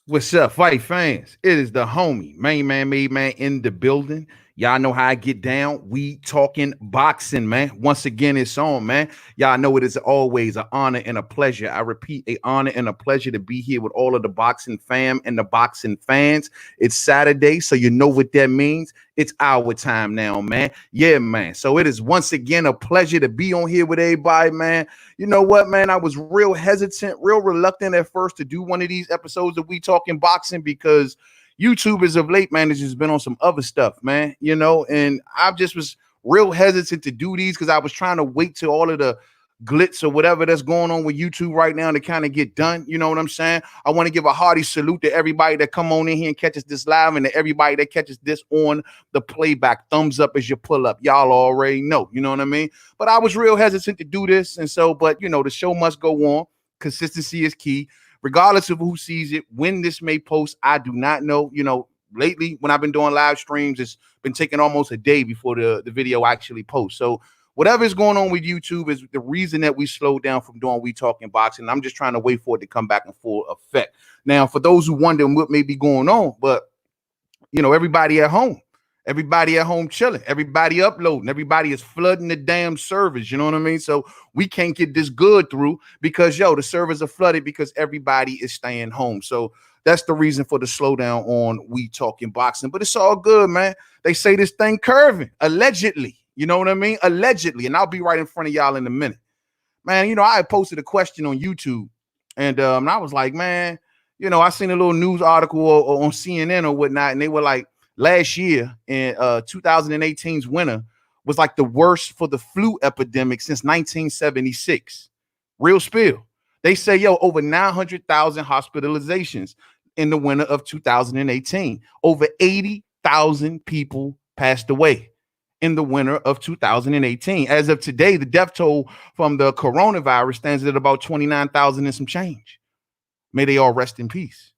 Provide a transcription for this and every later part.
What's up, fight fans? It is the homie, Mainman, Mademan in the building. Y'all know how I get down. We talking boxing, man. Once again, it's on, man. Y'all know it is always an honor and a pleasure. I repeat, an honor and a pleasure to be here with all of the boxing fam and the boxing fans. It's Saturday, so you know what that means. It's our time now, man. Yeah, man. So it is once again a pleasure to be on here with everybody, man. You know what, man? I was real hesitant, real reluctant at first to do one of these episodes that we talking boxing because YouTube as of late, man, has just been on some other stuff, man. And I just was real hesitant to do these because I was trying to wait till all of the glitz or whatever that's going on with YouTube right now to kind of get done. You know what I'm saying? I want to give a hearty salute to everybody that come on in here and catches this live and to everybody that catches this on the playback. Thumbs up as you pull up. Y'all already know, you know what I mean? But I was real hesitant to do this. And so, but the show must go on. Consistency is key. Regardless of who sees it, when this may post, I do not know. Lately when I've been doing live streams, it's been taking almost a day before the video actually posts. So whatever is going on with YouTube is the reason that we slowed down from doing We Talking Boxing. I'm just trying to wait for it to come back in full effect. Now, for those who wonder what may be going on, but everybody at home chilling, everybody uploading, everybody is flooding the damn servers. You know what I mean? So we can't get this good through because the servers are flooded because everybody is staying home. So that's the reason for the slowdown on We Talking Boxing. But it's all good, man. They say this thing curving, allegedly. You know what I mean? Allegedly. And I'll be right in front of y'all in a minute. Man, I had posted a question on YouTube. And I was like, man, I seen a little news article on CNN or whatnot. And they were like, last year in 2018's winter was like the worst for the flu epidemic since 1976. Real spill. They say, over 900,000 hospitalizations in the winter of 2018. Over 80,000 people passed away in the winter of 2018. As of today, the death toll from the coronavirus stands at about 29,000 and some change. May they all rest in peace.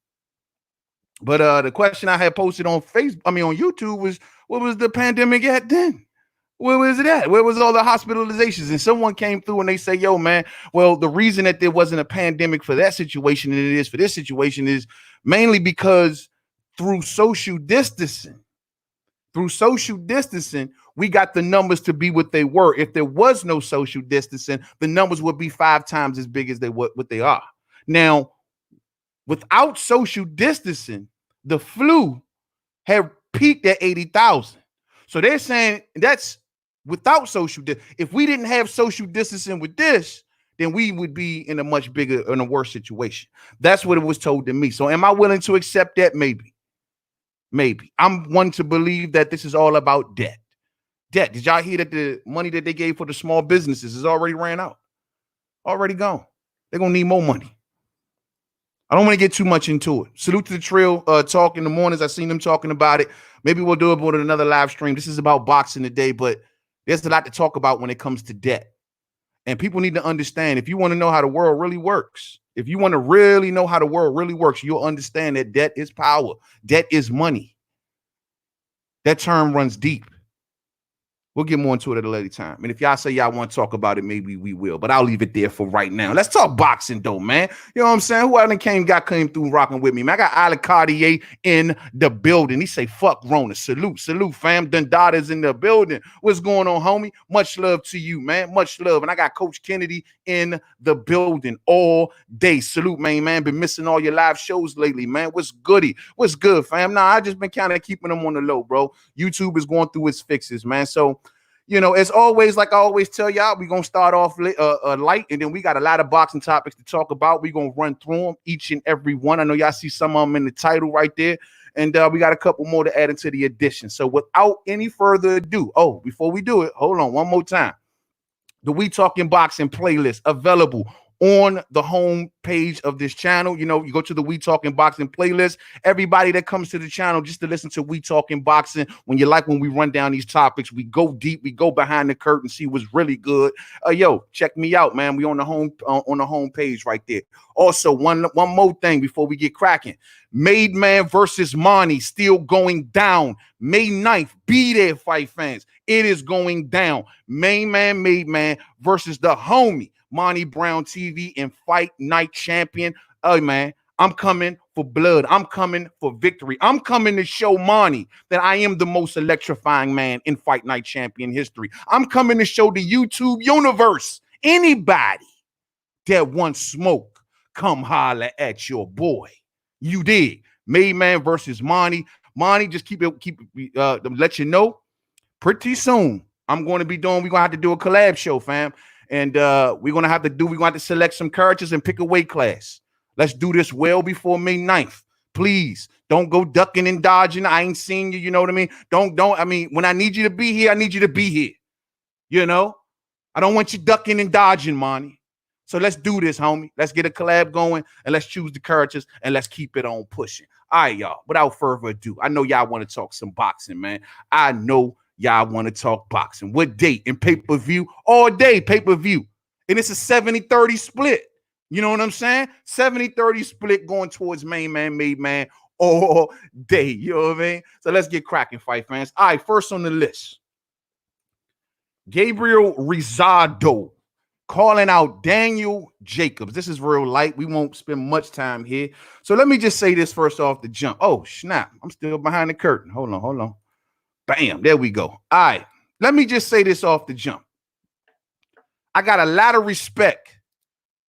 But the question I had posted on on YouTube was, what was the pandemic at then? Where was it at? Where was all the hospitalizations? And someone came through and they say, man, well, the reason that there wasn't a pandemic for that situation and it is for this situation is mainly because through social distancing, we got the numbers to be what they were. If there was no social distancing, the numbers would be 5 times as big as what they are. Now, without social distancing, the flu had peaked at 80,000. So they're saying that's without social distancing. If we didn't have social distancing with this, then we would be in a much bigger and a worse situation. That's what it was told to me. So am I willing to accept that? Maybe. I'm one to believe that this is all about debt. Did y'all hear that the money that they gave for the small businesses is already ran out? Already gone. They're going to need more money. I don't want to get too much into it. Salute to the Trill talk in the mornings. I seen them talking about it. Maybe we'll do it with another live stream. This is about boxing today, but there's a lot to talk about when it comes to debt. And people need to understand, if you want to know how the world really works, if you want to really know how the world really works, you'll understand that debt is power. Debt is money. That term runs deep. We'll get more into it at a later time. And if y'all say y'all want to talk about it, maybe we will. But I'll leave it there for right now. Let's talk boxing, though, man. You know what I'm saying? Who I came through rocking with me, man? I got Ali Cartier in the building. He say, fuck Rona. Salute, fam. Dundada's in the building. What's going on, homie? Much love to you, man. Much love. And I got Coach Kennedy in the building all day. Salute, man. Been missing all your live shows lately, man. What's goody? What's good, fam? Nah, I just been kind of keeping them on the low, bro. YouTube is going through its fixes, man. So, as always, like I always tell y'all, we're going to start off light, and then we got a lot of boxing topics to talk about. We're going to run through them, each and every one. I know y'all see some of them in the title right there, and we got a couple more to add into the edition. So without any further ado, before we do it, hold on one more time. The We Talking Boxing playlist available on the home page of this channel. You go to the We Talking Boxing playlist. Everybody that comes to the channel just to listen to We Talking Boxing, when we run down these topics, we go deep, we go behind the curtain, see what's really good. Check me out, man. We on the home page right there. Also, one more thing before we get cracking. Mademan versus Monty still going down. May 9th. Be there, fight fans. It is going down. Mademan versus the homie Monty Brown TV and Fight Night Champion. Oh, man, I'm coming for blood. I'm coming for victory. I'm coming to show Monty that I am the most electrifying man in Fight Night Champion history. I'm coming to show the YouTube universe, anybody that wants smoke, come holler at your boy. You dig? Mainman versus Monty. Monty, just let you know, pretty soon we're going to have to do a collab show, fam. And we're going to have to select some characters and pick a weight class. Let's do this well before May 9th. Please don't go ducking and dodging. I ain't seen you. You know what I mean? When I need you to be here, I need you to be here. You know, I don't want you ducking and dodging, Monty. So let's do this, homie. Let's get a collab going and let's choose the characters and let's keep it on pushing. All right, y'all. Without further ado, I know y'all want to talk some boxing, man. I know y'all want to talk boxing. What date? And pay-per-view? All day pay-per-view. And it's a 70-30 split. You know what I'm saying? 70-30 split going towards Mainman all day. You know what I mean? So let's get cracking, fight fans. All right, first on the list, Gabriel Rosato calling out Daniel Jacobs. This is real light. We won't spend much time here. So let me just say this first off the jump. Oh, snap. I'm still behind the curtain. Hold on. Bam. There we go. All right. Let me just say this off the jump. I got a lot of respect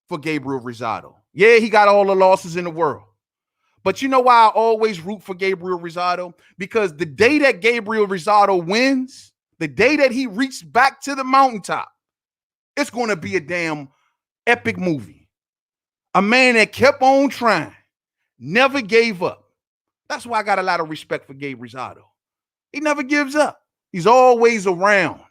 for Gabriel Rosato. Yeah, he got all the losses in the world. But you know why I always root for Gabriel Rosato? Because the day that Gabriel Rosato wins, the day that he reached back to the mountaintop, it's going to be a damn epic movie. A man that kept on trying, never gave up. That's why I got a lot of respect for Gabe Rosato. He never gives up. He's always around.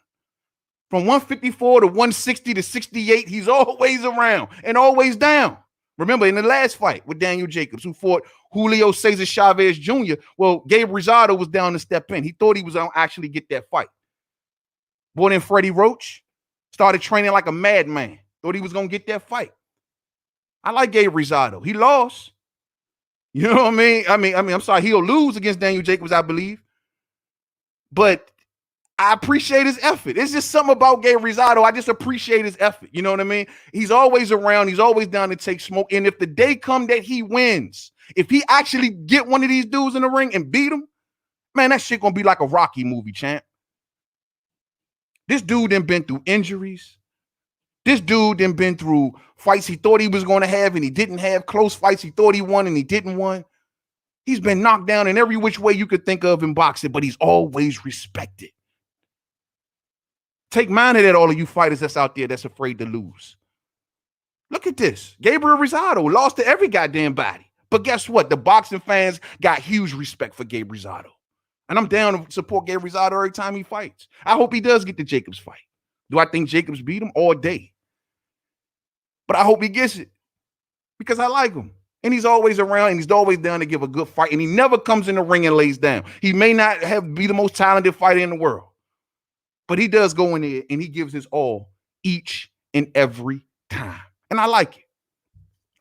From 154 to 160 to 68, he's always around and always down. Remember, in the last fight with Daniel Jacobs, who fought Julio Cesar Chavez Jr., well, Gabe Rosato was down to step in. He thought he was going to actually get that fight. Brought in Freddie Roach. Started training like a madman. Thought he was going to get that fight. I like Gabe Rosato. He lost. You know what I mean? I'm sorry. He'll lose against Daniel Jacobs, I believe. But I appreciate his effort. It's just something about Gabe Rosato. I just appreciate his effort. You know what I mean? He's always around. He's always down to take smoke. And if the day come that he wins, if he actually get one of these dudes in the ring and beat him, man, that shit going to be like a Rocky movie, champ. This dude done been through injuries. This dude done been through fights he thought he was going to have and he didn't have, close fights he thought he won and he didn't win. He's been knocked down in every which way you could think of in boxing, but he's always respected. Take mind of that, all of you fighters that's out there that's afraid to lose. Look at this. Gabriel Rosato lost to every goddamn body. But guess what? The boxing fans got huge respect for Gabe Rosato. And I'm down to support Gabe Rosato every time he fights. I hope he does get the Jacobs fight. Do I think Jacobs beat him? All day. But I hope he gets it because I like him. And he's always around and he's always down to give a good fight. And he never comes in the ring and lays down. He may not be the most talented fighter in the world, but he does go in there and he gives his all each and every time. And I like it.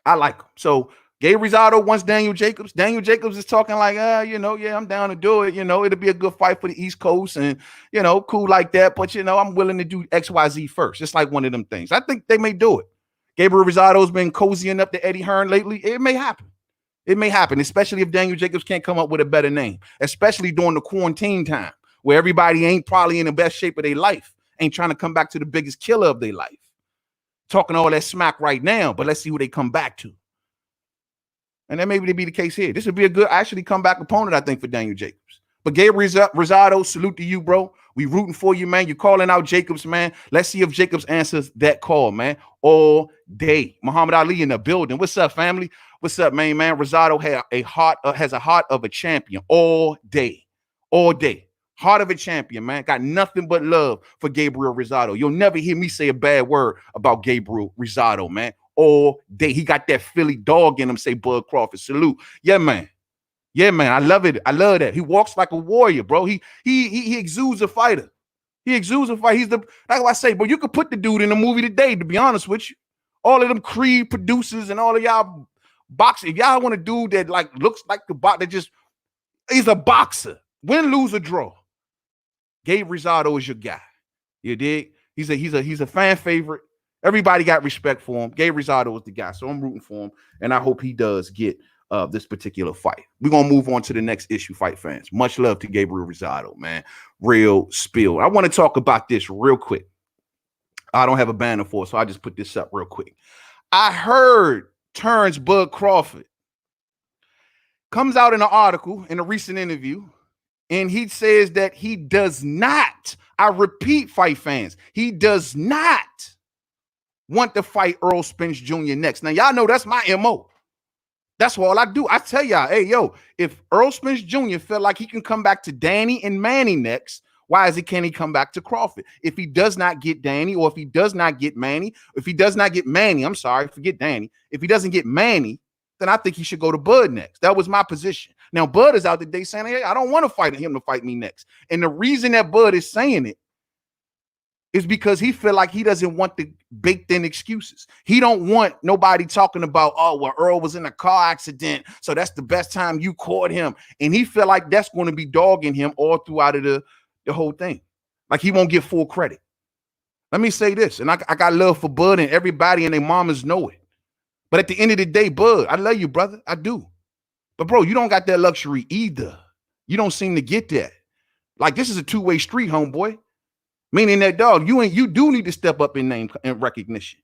I like him. So Gabe Rosato wants Daniel Jacobs. Daniel Jacobs is talking like, yeah, I'm down to do it. It'll be a good fight for the East Coast and, cool like that. But, I'm willing to do XYZ first. It's like one of them things. I think they may do it. Gabriel Rosato's been cozying up to Eddie Hearn lately. It may happen. It may happen, especially if Daniel Jacobs can't come up with a better name, especially during the quarantine time where everybody ain't probably in the best shape of their life, ain't trying to come back to the biggest killer of their life. Talking all that smack right now, but let's see who they come back to. And that maybe be the case here. This would be a good, actually, comeback opponent, I think, for Daniel Jacobs. But Gabriel Rosato, salute to you, bro. We rooting for you, man. You're calling out Jacobs, man. Let's see if Jacobs answers that call, man. All day. Muhammad Ali in the building. What's up, family? What's up, man? Rosato has a heart of a champion all day. All day. Heart of a champion, man. Got nothing but love for Gabriel Rosato. You'll never hear me say a bad word about Gabriel Rosato, man. All day. He got that Philly dog in him, say Bud Crawford. Salute. Yeah, man. Yeah, man. I love it. I love that. He walks like a warrior, bro. He exudes a fighter. He exudes a fighter. He's like I say, but you could put the dude in a movie today, to be honest with you. All of them Creed producers and all of y'all boxing. If y'all want a dude that like looks like the boxer, he's a boxer. Win, lose, or draw. Gabe Rosato is your guy. You dig? He's a fan favorite. Everybody got respect for him. Gabe Rosato is the guy. So I'm rooting for him. And I hope he does get this particular fight. We're going to move on to the next issue, fight fans. Much love to Gabriel Rosato, man. Real spill. I want to talk about this real quick. I don't have a banner for it, so I just put this up real quick. I heard Terrence Bud Crawford comes out in an article in a recent interview, and he says that he does not, I repeat, fight fans, he does not want to fight Errol Spence Jr. next. Now, y'all know that's my MO. That's all I do. I tell y'all, hey, yo, if Errol Spence Jr. felt like he can come back to Danny and Manny next, why can't he come back to Crawford? If he does not get Danny, or if he does not get Manny, if he does not get Manny, I'm sorry, forget Danny. If he doesn't get Manny, then I think he should go to Bud next. That was my position. Now, Bud is out today saying, hey, I don't want to fight him to fight me next. And the reason that Bud is saying it is because he feel like he doesn't want the baked-in excuses. He don't want nobody talking about, oh, well, Earl was in a car accident, so that's the best time you caught him. And he feel like that's going to be dogging him all throughout of the whole thing. Like he won't get full credit. Let me say this, and I got love for Bud, and everybody and their mamas know it. But at the end of the day, Bud, I love you, brother. I do. But, bro, you don't got that luxury either. You don't seem to get that. Like, this is a two-way street, homeboy. Meaning that, dog, you do need to step up in name and recognition.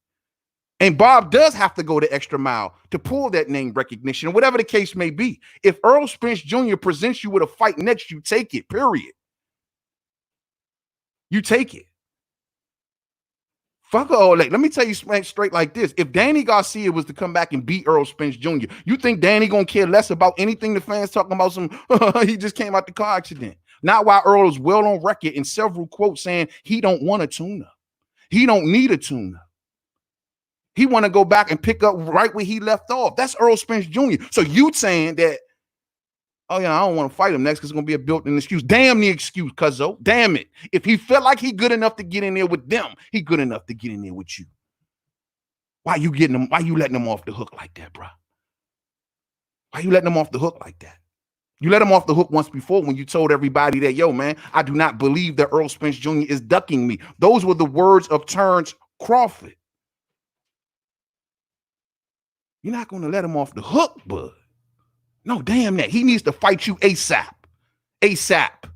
And Bob does have to go the extra mile to pull that name recognition, whatever the case may be. If Errol Spence Jr. presents you with a fight next, you take it, period. You take it. Fuck all that. Let me tell you straight like this. If Danny Garcia was to come back and beat Errol Spence Jr., you think Danny gonna care less about anything the fans talking about he just came out the car accident? Not while Earl is well on record in several quotes saying he don't want a tune-up. He don't need a tune-up. He want to go back and pick up right where he left off. That's Errol Spence Jr. So you saying that, oh yeah, I don't want to fight him next because it's going to be a built-in excuse. Damn the excuse, cuzzo. Damn it. If he felt like he good enough to get in there with them, he good enough to get in there with you. Why you getting him? Why you letting him off the hook like that, bro? Why you letting him off the hook like that? You let him off the hook once before when you told everybody that, yo, man, I do not believe that Errol Spence Jr. is ducking me. Those were the words of Terrence Crawford. You're not going to let him off the hook, bud. No, damn that. He needs to fight you ASAP. ASAP.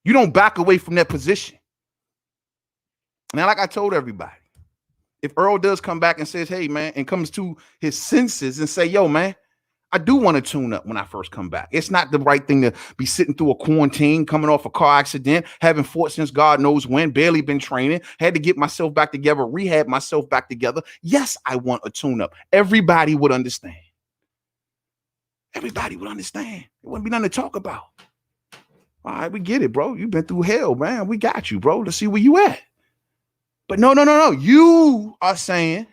You don't back away from that position. Now, like I told everybody, if Earl does come back and says, hey, man, and comes to his senses and say, yo, man, I do want to tune up when I first come back. It's not the right thing to be sitting through a quarantine, coming off a car accident, having fought since God knows when, barely been training, had to get myself back together, rehab myself back together. Yes, I want a tune up. Everybody would understand. Everybody would understand. It wouldn't be nothing to talk about. All right, we get it, bro. You've been through hell, man. We got you, bro. Let's see where you at. But no. You are saying,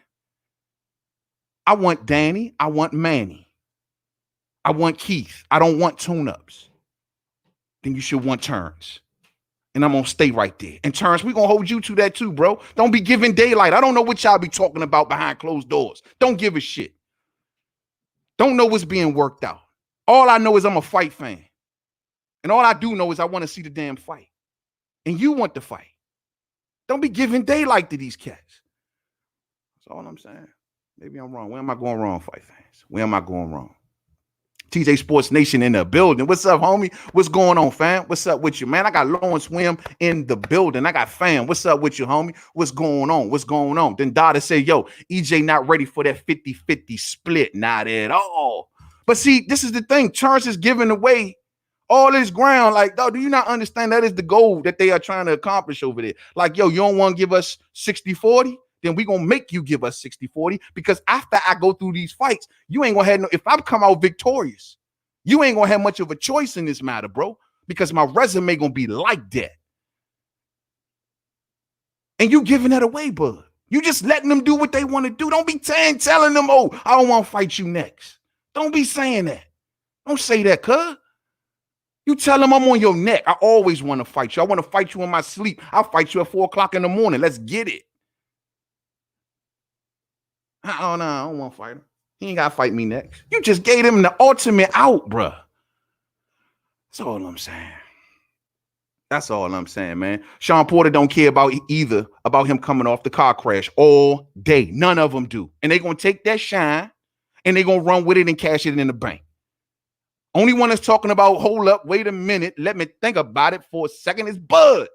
I want Danny. I want Manny. I want Keith. I don't want tune-ups. Then you should want Terrence. And I'm going to stay right there. And Terrence, we're going to hold you to that too, bro. Don't be giving daylight. I don't know what y'all be talking about behind closed doors. Don't give a shit. Don't know what's being worked out. All I know is I'm a fight fan. And all I do know is I want to see the damn fight. And you want the fight. Don't be giving daylight to these cats. That's all I'm saying. Maybe I'm wrong. Where am I going wrong, fight fans? Where am I going wrong? TJ Sports Nation in the building. What's up, homie? What's going on, fam? What's up with you, man? I got Lawrence Wim in the building. I got fam. What's up with you, homie? What's going on? What's going on? Then Dada said, yo, EJ not ready for that 50-50 split. Not at all. But see, this is the thing. Terrence is giving away all this ground. Like, dog, do you not understand that is the goal that they are trying to accomplish over there? Like, yo, you don't want to give us 60-40? Then we're going to make you give us 60-40 because after I go through these fights, you ain't going to have no, if I come out victorious, you ain't going to have much of a choice in this matter, bro, because my resume going to be like that. And you giving that away, bud. You just letting them do what they want to do. Don't be telling them, oh, I don't want to fight you next. Don't be saying that. Don't say that, cuz. You tell them I'm on your neck. I always want to fight you. I want to fight you in my sleep. I'll fight you at 4 o'clock in the morning. Let's get it. Oh, no, I don't want to fight him. He ain't got to fight me next. You just gave him the ultimate out, bruh. That's all I'm saying. That's all I'm saying, man. Sean Porter don't care about him coming off the car crash all day. None of them do. And they're going to take that shine and they're going to run with it and cash it in the bank. Only one that's talking about, hold up, wait a minute, let me think about it for a second, is Bud.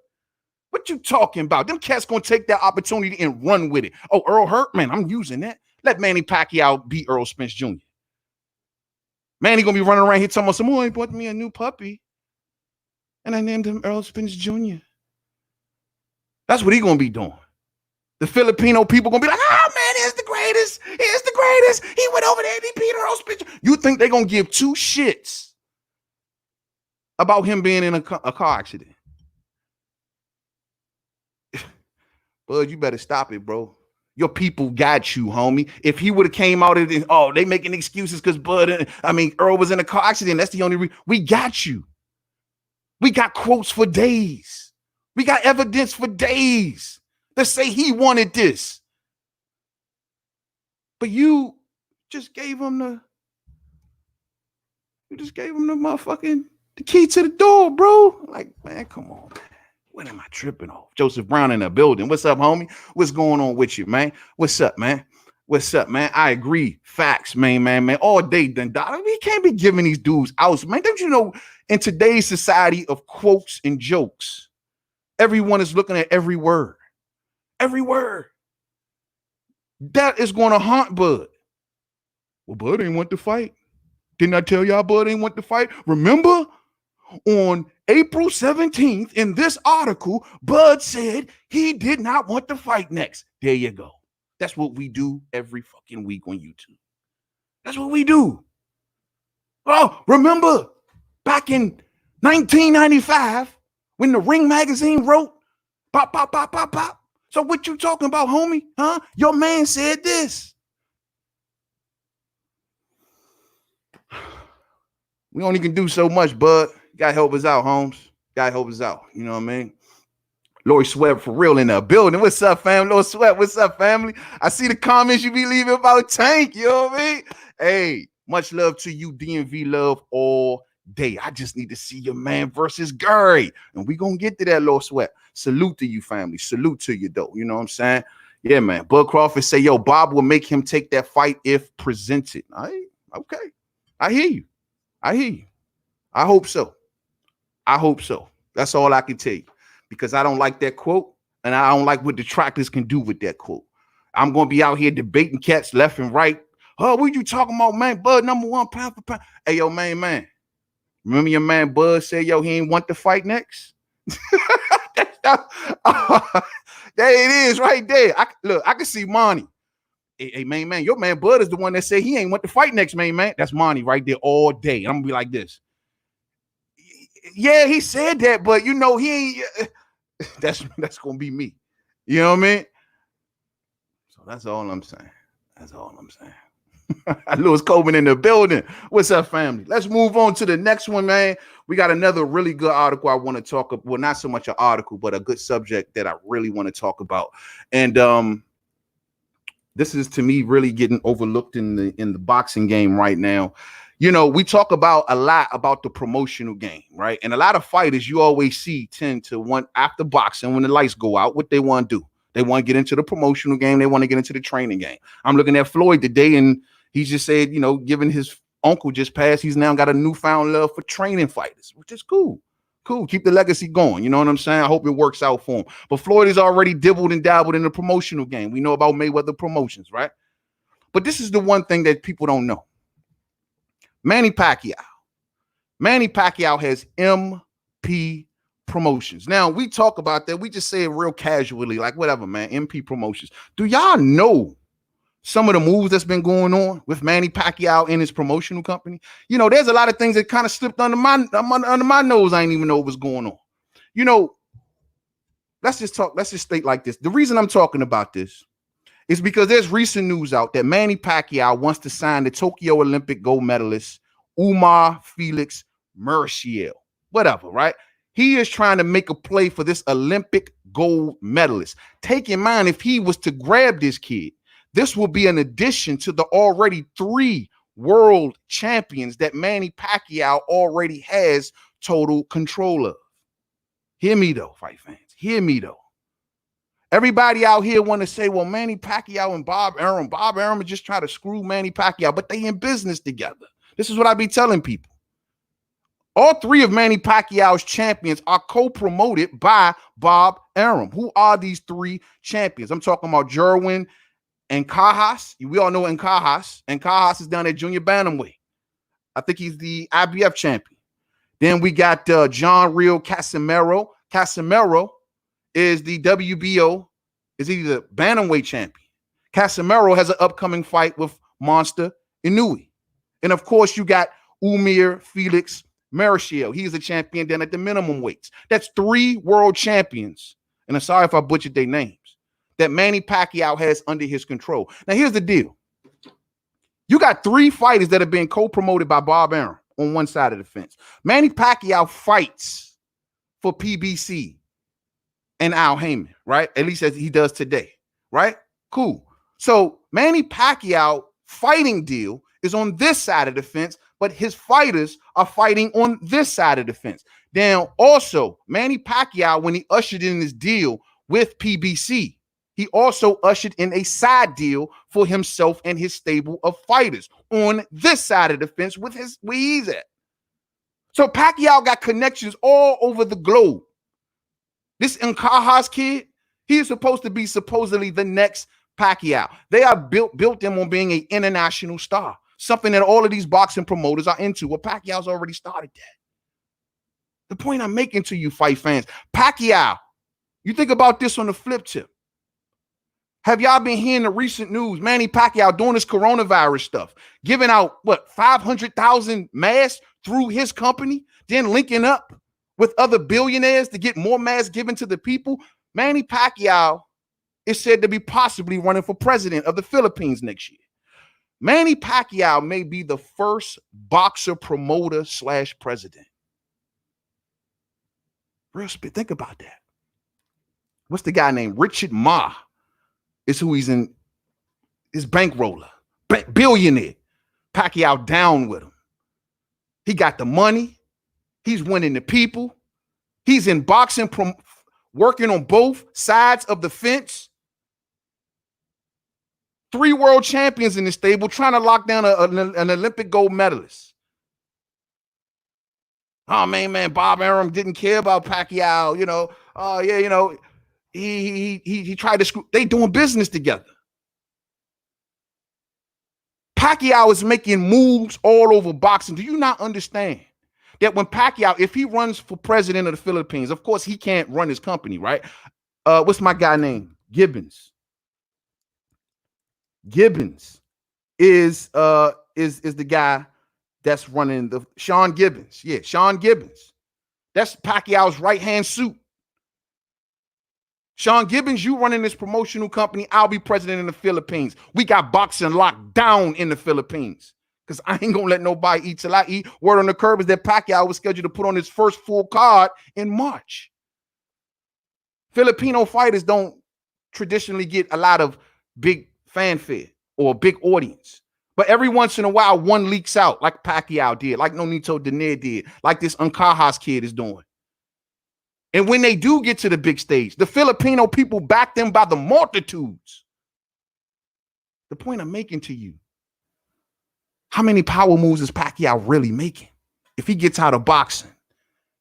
What you talking about? Them cats gonna take that opportunity and run with it. Oh, Earl Hurt, man, I'm using that. Let Manny Pacquiao beat Earl Spence Jr. Manny gonna be running around here talking about, someone bought me a new puppy, and I named him Earl Spence Jr. That's what he gonna be doing. The Filipino people gonna be like, oh man, he's the greatest. He's the greatest. He went over there and he beat Earl Spence. You think they gonna give two shits about him being in a car accident? Bud, you better stop it, bro. Your people got you, homie. If he would have came out and, oh, they making excuses because Earl was in a car accident. That's the only reason. We got you. We got quotes for days. We got evidence for days that say he wanted this. But you just gave him the motherfucking the key to the door, bro. Like, man, come on, man. What am I tripping off? Joseph Brown in the building. What's up, homie? What's going on with you, man? What's up, man? What's up, man? I agree. Facts, man. All day, then. We can't be giving these dudes outs, man. Don't you know, in today's society of quotes and jokes, everyone is looking at every word. Every word. That is going to haunt Bud. Well, Bud ain't want to fight. Didn't I tell y'all Bud ain't want to fight? Remember? On April 17th, in this article, Bud said he did not want to fight next. There you go. That's what we do every fucking week on YouTube. That's what we do. Oh, remember back in 1995 when the Ring magazine wrote, pop, pop, pop, pop, pop. So what you talking about, homie? Huh? Your man said this. We only can do so much, Bud. Gotta help us out, Holmes. Gotta help us out. You know what I mean? Lori Sweat for real in the building. What's up, fam? Lori Sweat, what's up, family? I see the comments you be leaving about Tank. You know what I mean? Hey, much love to you, DMV love all day. I just need to see your man versus Gary. And we gonna get to that, Lori Sweat. Salute to you, family. Salute to you, though. You know what I'm saying? Yeah, man. Bud Crawford say, yo, Bob will make him take that fight if presented. All right? Okay. I hear you. I hope so. That's all I can tell you, because I don't like that quote, and I don't like what detractors can do with that quote. I'm going to be out here debating cats left and right. Oh, what you talking about, man? Bud, #1 pound for pound. Hey, yo, man. Remember your man Bud said, yo, he ain't want to fight next? There it is right there. I can see Monty. Hey, man, your man Bud is the one that said he ain't want to fight next, man. That's Monty right there all day. I'm going to be like this. Yeah, he said that, but you know, he ain't. That's gonna be me. You know what I mean? So that's all I'm saying. Lewis Coleman in the building. What's up, family? Let's move on to the next one, man. We got another really good article I want to talk about. Well, not so much an article, but a good subject that I really want to talk about. And this is, to me, really getting overlooked in the boxing game right now. You know, we talk about a lot about the promotional game, right? And a lot of fighters you always see tend to want, after boxing, when the lights go out, what they want to do. They want to get into the promotional game. They want to get into the training game. I'm looking at Floyd today, and he just said, you know, given his uncle just passed, he's now got a newfound love for training fighters, which is cool. Cool. Keep the legacy going. You know what I'm saying? I hope it works out for him. But Floyd has already dibbled and dabbled in the promotional game. We know about Mayweather Promotions, right? But this is the one thing that people don't know. Manny Pacquiao has MP Promotions. Now, we talk about that. We just say it real casually, like whatever, man, MP Promotions. Do y'all know some of the moves that's been going on with Manny Pacquiao in his promotional company? You know, there's a lot of things that kind of slipped under my nose. I didn't even know what was going on. You know, let's just state like this. The reason I'm talking about this is because there's recent news out that Manny Pacquiao wants to sign the Tokyo Olympic gold medalist Umar Felix Merciel. Whatever, right? He is trying to make a play for this Olympic gold medalist. Take in mind, if he was to grab this kid, this will be an addition to the already 3 world champions that Manny Pacquiao already has total control of. Hear me, though, fight fans. Hear me, though. Everybody out here want to say, well, Manny Pacquiao and Bob Arum are just trying to screw Manny Pacquiao, but they in business together. This is what I be telling people. All three of Manny Pacquiao's champions are co-promoted by Bob Arum. Who are these three champions? I'm talking about Jerwin and Cajas. We all know Cajas. And Cajas is down at junior bantamweight. I think he's the IBF champion. Then we got John Real Casimero. Casimero is the WBO, is he the bantamweight champion? Casimero has an upcoming fight with Monster Inoue. And of course, you got Umir Felix Marichal. He is a champion then at the minimum weights. That's three world champions. And I'm sorry if I butchered their names, that Manny Pacquiao has under his control. Now, here's the deal. You got three fighters that are being co-promoted by Bob Arum on one side of the fence. Manny Pacquiao fights for PBC and Al Heyman, right? At least as he does today, right? Cool. So Manny Pacquiao fighting deal is on this side of the fence, but his fighters are fighting on this side of the fence. Now, also, Manny Pacquiao, when he ushered in this deal with PBC, he also ushered in a side deal for himself and his stable of fighters on this side of the fence with where he's at. So Pacquiao got connections all over the globe. This Cajas kid, he is supposed to be supposedly the next Pacquiao. They are built him on being an international star, something that all of these boxing promoters are into. Well, Pacquiao's already started that. The point I'm making to you, fight fans, Pacquiao, you think about this on the flip tip. Have y'all been hearing the recent news? Manny Pacquiao doing this coronavirus stuff, giving out, 500,000 masks through his company, then linking up with other billionaires to get more masks given to the people. Manny Pacquiao is said to be possibly running for president of the Philippines next year. Manny Pacquiao may be the first boxer promoter / president. Real spit, think about that. What's the guy named Richard Ma? Is who he's in, his bankroller, billionaire. Pacquiao down with him. He got the money. He's winning the people. He's in boxing, working on both sides of the fence. 3 world champions in the stable, trying to lock down an Olympic gold medalist. Oh, man, Bob Arum didn't care about Pacquiao, he tried to screw. They doing business together. Pacquiao is making moves all over boxing. Do you not understand that when Pacquiao, if he runs for president of the Philippines, of course he can't run his company, right? What's my guy name? Gibbons. Gibbons is the guy that's running the Sean Gibbons. Yeah, Sean Gibbons. That's Pacquiao's right-hand suit. Sean Gibbons, you running this promotional company. I'll be president in the Philippines. We got boxing locked down in the Philippines because I ain't going to let nobody eat till I eat. Word on the curb is that Pacquiao was scheduled to put on his first full card in March. Filipino fighters don't traditionally get a lot of big fanfare or a big audience. But every once in a while, one leaks out like Pacquiao did, like Nonito Donaire did, like this Cajas kid is doing. And when they do get to the big stage, the Filipino people back them by the multitudes. The point I'm making to you, how many power moves is Pacquiao really making? If he gets out of boxing,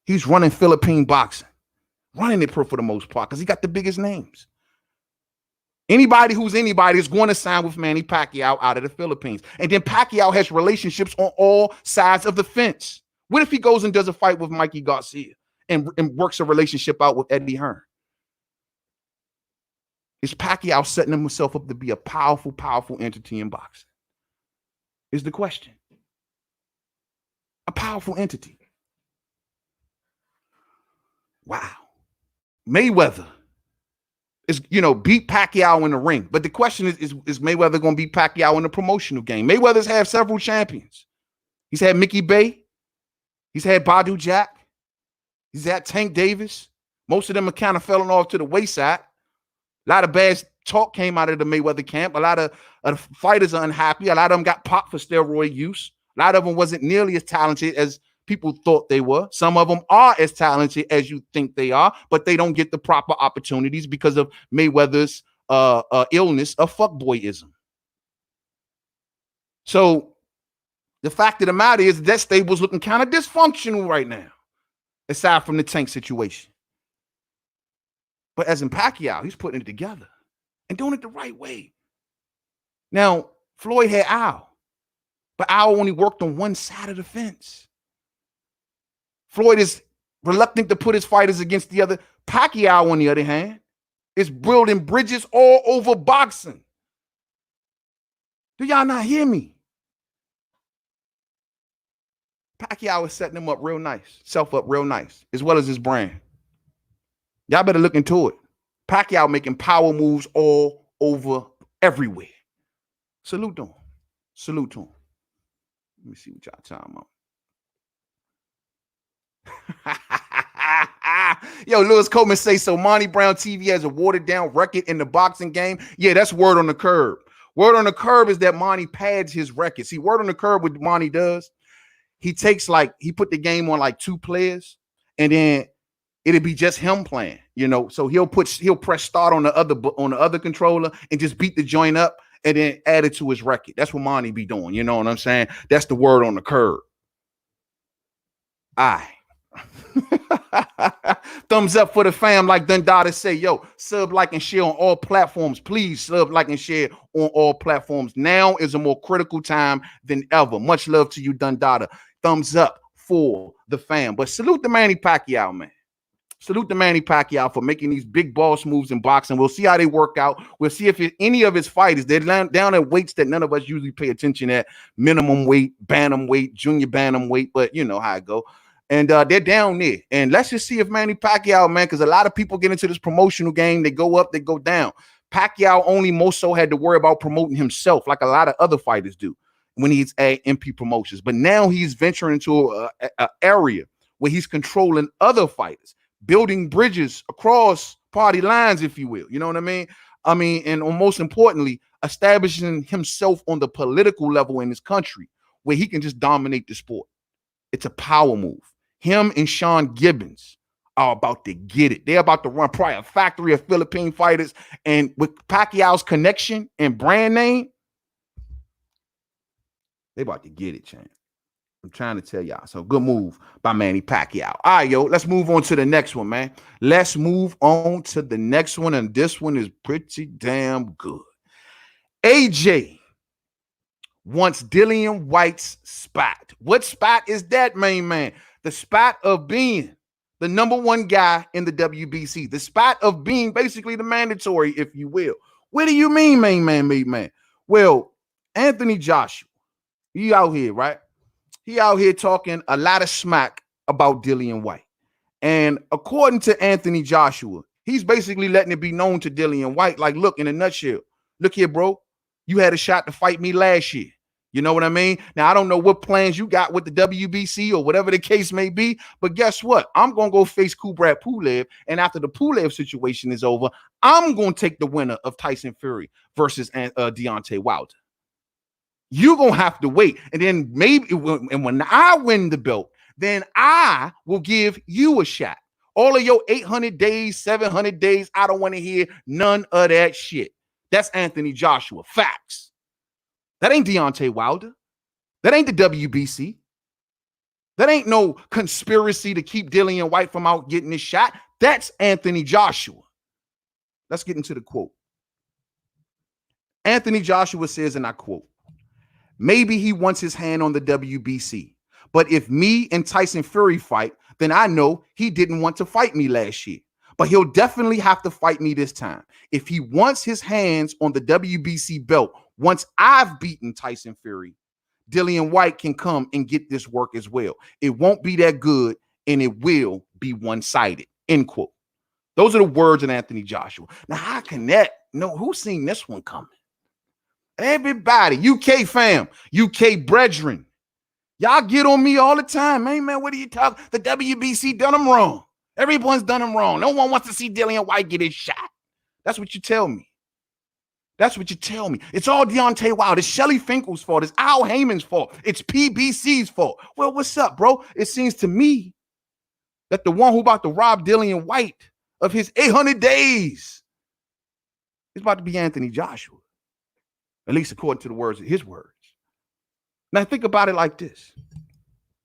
he's running Philippine boxing, running it for the most part because he got the biggest names. Anybody who's anybody is going to sign with Manny Pacquiao out of the Philippines. And then Pacquiao has relationships on all sides of the fence. What if he goes and does a fight with Mikey Garcia? And works a relationship out with Eddie Hearn? Is Pacquiao setting himself up to be a powerful, powerful entity in boxing? Is the question. A powerful entity. Wow. Mayweather is, beat Pacquiao in the ring. But the question is Mayweather going to beat Pacquiao in the promotional game? Mayweather's had several champions. He's had Mickey Bay. He's had Badu Jack. He's at Tank Davis. Most of them are kind of falling off to the wayside. A lot of bad talk came out of the Mayweather camp. A lot of fighters are unhappy. A lot of them got popped for steroid use. A lot of them wasn't nearly as talented as people thought they were. Some of them are as talented as you think they are, but they don't get the proper opportunities because of Mayweather's illness of fuckboyism. So The fact of the matter is that stable's looking kind of dysfunctional right now, aside from the Tank situation. But as in Pacquiao, he's putting it together and doing it the right way. Now, Floyd had Al, but Al only worked on one side of the fence. Floyd is reluctant to put his fighters against the other. Pacquiao, on the other hand, is building bridges all over boxing. Do y'all not hear me? Pacquiao is setting him up real nice, self up real nice, as well as his brand. Y'all better look into it. Pacquiao making power moves all over everywhere. Salute to him. Salute to him. Let me see what y'all talking about. Yo, Lewis Coleman say so. Monty Brown TV has a watered down record in the boxing game. Yeah, that's word on the curb. Word on the curb is that Monty pads his record. See, word on the curb, what Monty does, he takes he put the game on like 2 players, and then it'll be just him playing, So he'll press start on the other controller and just beat the joint up and then add it to his record. That's what Monty be doing. You know what I'm saying? That's the word on the curb. Thumbs up for the fam, like Dundada say. Yo, sub, like, and share on all platforms. Please sub, like, and share on all platforms. Now is a more critical time than ever. Much love to you, Dundada. Thumbs up for the fam. But salute to Manny Pacquiao, man. Salute to Manny Pacquiao for making these big boss moves in boxing. We'll see how they work out. We'll see if any of his fighters, they're down at weights that none of us usually pay attention at. Minimum weight, bantamweight, junior bantamweight, but you know how it go. And they're down there. And let's just see if Manny Pacquiao, man, because a lot of people get into this promotional game. They go up, they go down. Pacquiao only most so had to worry about promoting himself like a lot of other fighters do when he's at MP Promotions. But now he's venturing into an area where he's controlling other fighters, building bridges across party lines, if you will. You know what I mean? And most importantly, establishing himself on the political level in this country where he can just dominate the sport. It's a power move. Him and Sean Gibbons are about to get it. They're about to run probably a factory of Philippine fighters. And with Pacquiao's connection and brand name, they about to get it, champ. I'm trying to tell y'all. So good move by Manny Pacquiao. All right, yo, let's move on to the next one, man. Let's move on to the next one. And this one is pretty damn good. AJ wants Dillian Whyte's spot. What spot is that, main man? The spot of being the #1 guy in the WBC. The spot of being basically the mandatory, if you will. What do you mean, main man? Well, Anthony Joshua, he out here, right? He out here talking a lot of smack about Dillian Whyte. And according to Anthony Joshua, he's basically letting it be known to Dillian Whyte, like, look, in a nutshell, look here, bro, you had a shot to fight me last year. You know what I mean? Now, I don't know what plans you got with the WBC or whatever the case may be, but guess what? I'm going to go face Kubrat Pulev, and after the Pulev situation is over, I'm going to take the winner of Tyson Fury versus Deontay Wilder. You're going to have to wait, and then maybe when I win the belt, then I will give you a shot. All of your 800 days, 700 days, I don't want to hear none of that shit. That's Anthony Joshua. Facts. That ain't Deontay Wilder. That ain't the WBC. That ain't no conspiracy to keep Dillian Whyte from out getting this shot. That's Anthony Joshua. Let's get into the quote. Anthony Joshua says, and I quote, maybe he wants his hand on the WBC, but if me and Tyson Fury fight, then I know he didn't want to fight me last year. But he'll definitely have to fight me this time. If he wants his hands on the WBC belt, once I've beaten Tyson Fury, Dillian Whyte can come and get this work as well. It won't be that good, and it will be one-sided, end quote. Those are the words of Anthony Joshua. Now, how can that? No, who's seen this one coming? Everybody, UK fam, UK brethren. Y'all get on me all the time. Hey, man, what are you talking? The WBC done them wrong. Everyone's done him wrong. No one wants to see Dillian Whyte get his shot. That's what you tell me. That's what you tell me. It's all Deontay Wilder. It's Shelly Finkel's fault. It's Al Heyman's fault. It's PBC's fault. Well, what's up, bro? It seems to me that the one who about to rob Dillian Whyte of his 800 days is about to be Anthony Joshua. At least according to the words of his words. Now think about it like this.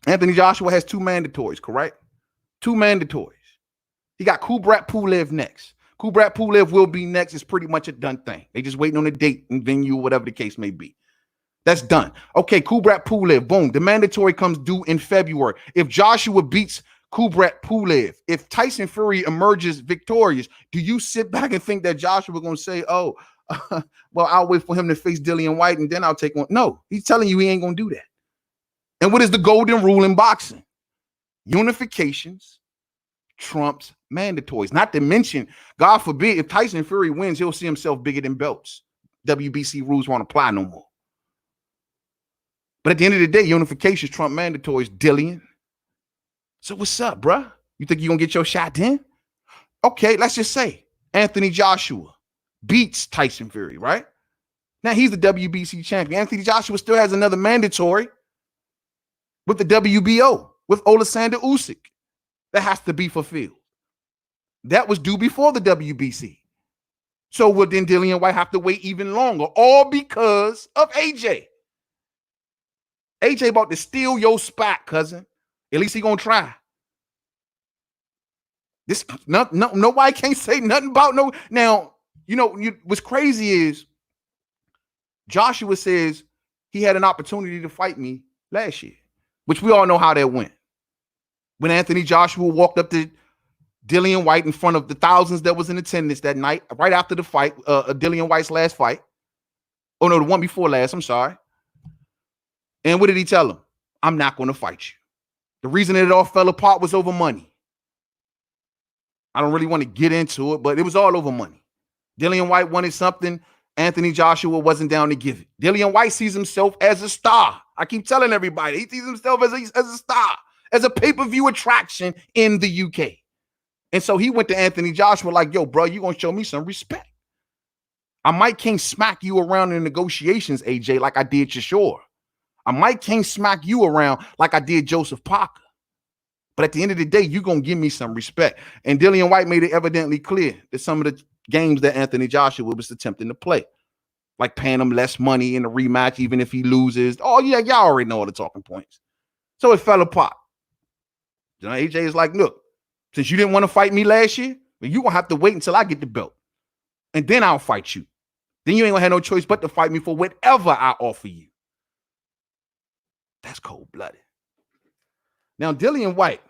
Anthony Joshua has 2 mandatories, correct? 2 mandatories. He got Kubrat Pulev next. Kubrat Pulev will be next. It's pretty much a done thing. They just waiting on the date and venue, whatever the case may be. That's done. Okay, Kubrat Pulev, boom. The mandatory comes due in February. If Joshua beats Kubrat Pulev, if Tyson Fury emerges victorious, do you sit back and think that Joshua going to say, oh, well, I'll wait for him to face Dillian Whyte and then I'll take one? No, he's telling you he ain't going to do that. And what is the golden rule in boxing? Unifications trumps mandatories. Not to mention, God forbid, if Tyson Fury wins, he'll see himself bigger than belts. WBC rules won't apply no more. But at the end of the day, unifications trump mandatories, Dillian. So what's up, bruh? You think you're going to get your shot then? Okay, let's just say Anthony Joshua beats Tyson Fury, right? Now he's the WBC champion. Anthony Joshua still has another mandatory with the WBO, with Oleksandr Usyk. That has to be fulfilled. That was due before the WBC. So will then Dillian Whyte have to wait even longer? All because of AJ. AJ about to steal your spot, cousin. At least he gonna try. This nobody can't say nothing about no. Now, what's crazy is Joshua says he had an opportunity to fight me last year, which we all know how that went. When Anthony Joshua walked up to Dillian Whyte in front of the thousands that was in attendance that night, right after the fight, Dillian Whyte's last fight. Oh no, the one before last, I'm sorry. And what did he tell him? I'm not going to fight you. The reason that it all fell apart was over money. I don't really want to get into it, but it was all over money. Dillian Whyte wanted something. Anthony Joshua wasn't down to give it. Dillian Whyte sees himself as a star. I keep telling everybody, he sees himself as a star, as a pay-per-view attraction in the UK. And so he went to Anthony Joshua like, yo, bro, you're going to show me some respect. I can't smack you around in negotiations, AJ, like I did Chisora. I can't smack you around like I did Joseph Parker. But at the end of the day, you're going to give me some respect. And Dillian Whyte made it evidently clear that some of the games that Anthony Joshua was attempting to play, like paying him less money in the rematch, even if he loses. Oh, yeah, y'all already know all the talking points. So it fell apart. AJ is like, look, since you didn't want to fight me last year, well, you're going to have to wait until I get the belt. And then I'll fight you. Then you ain't going to have no choice but to fight me for whatever I offer you. That's cold-blooded. Now, Dillian Whyte,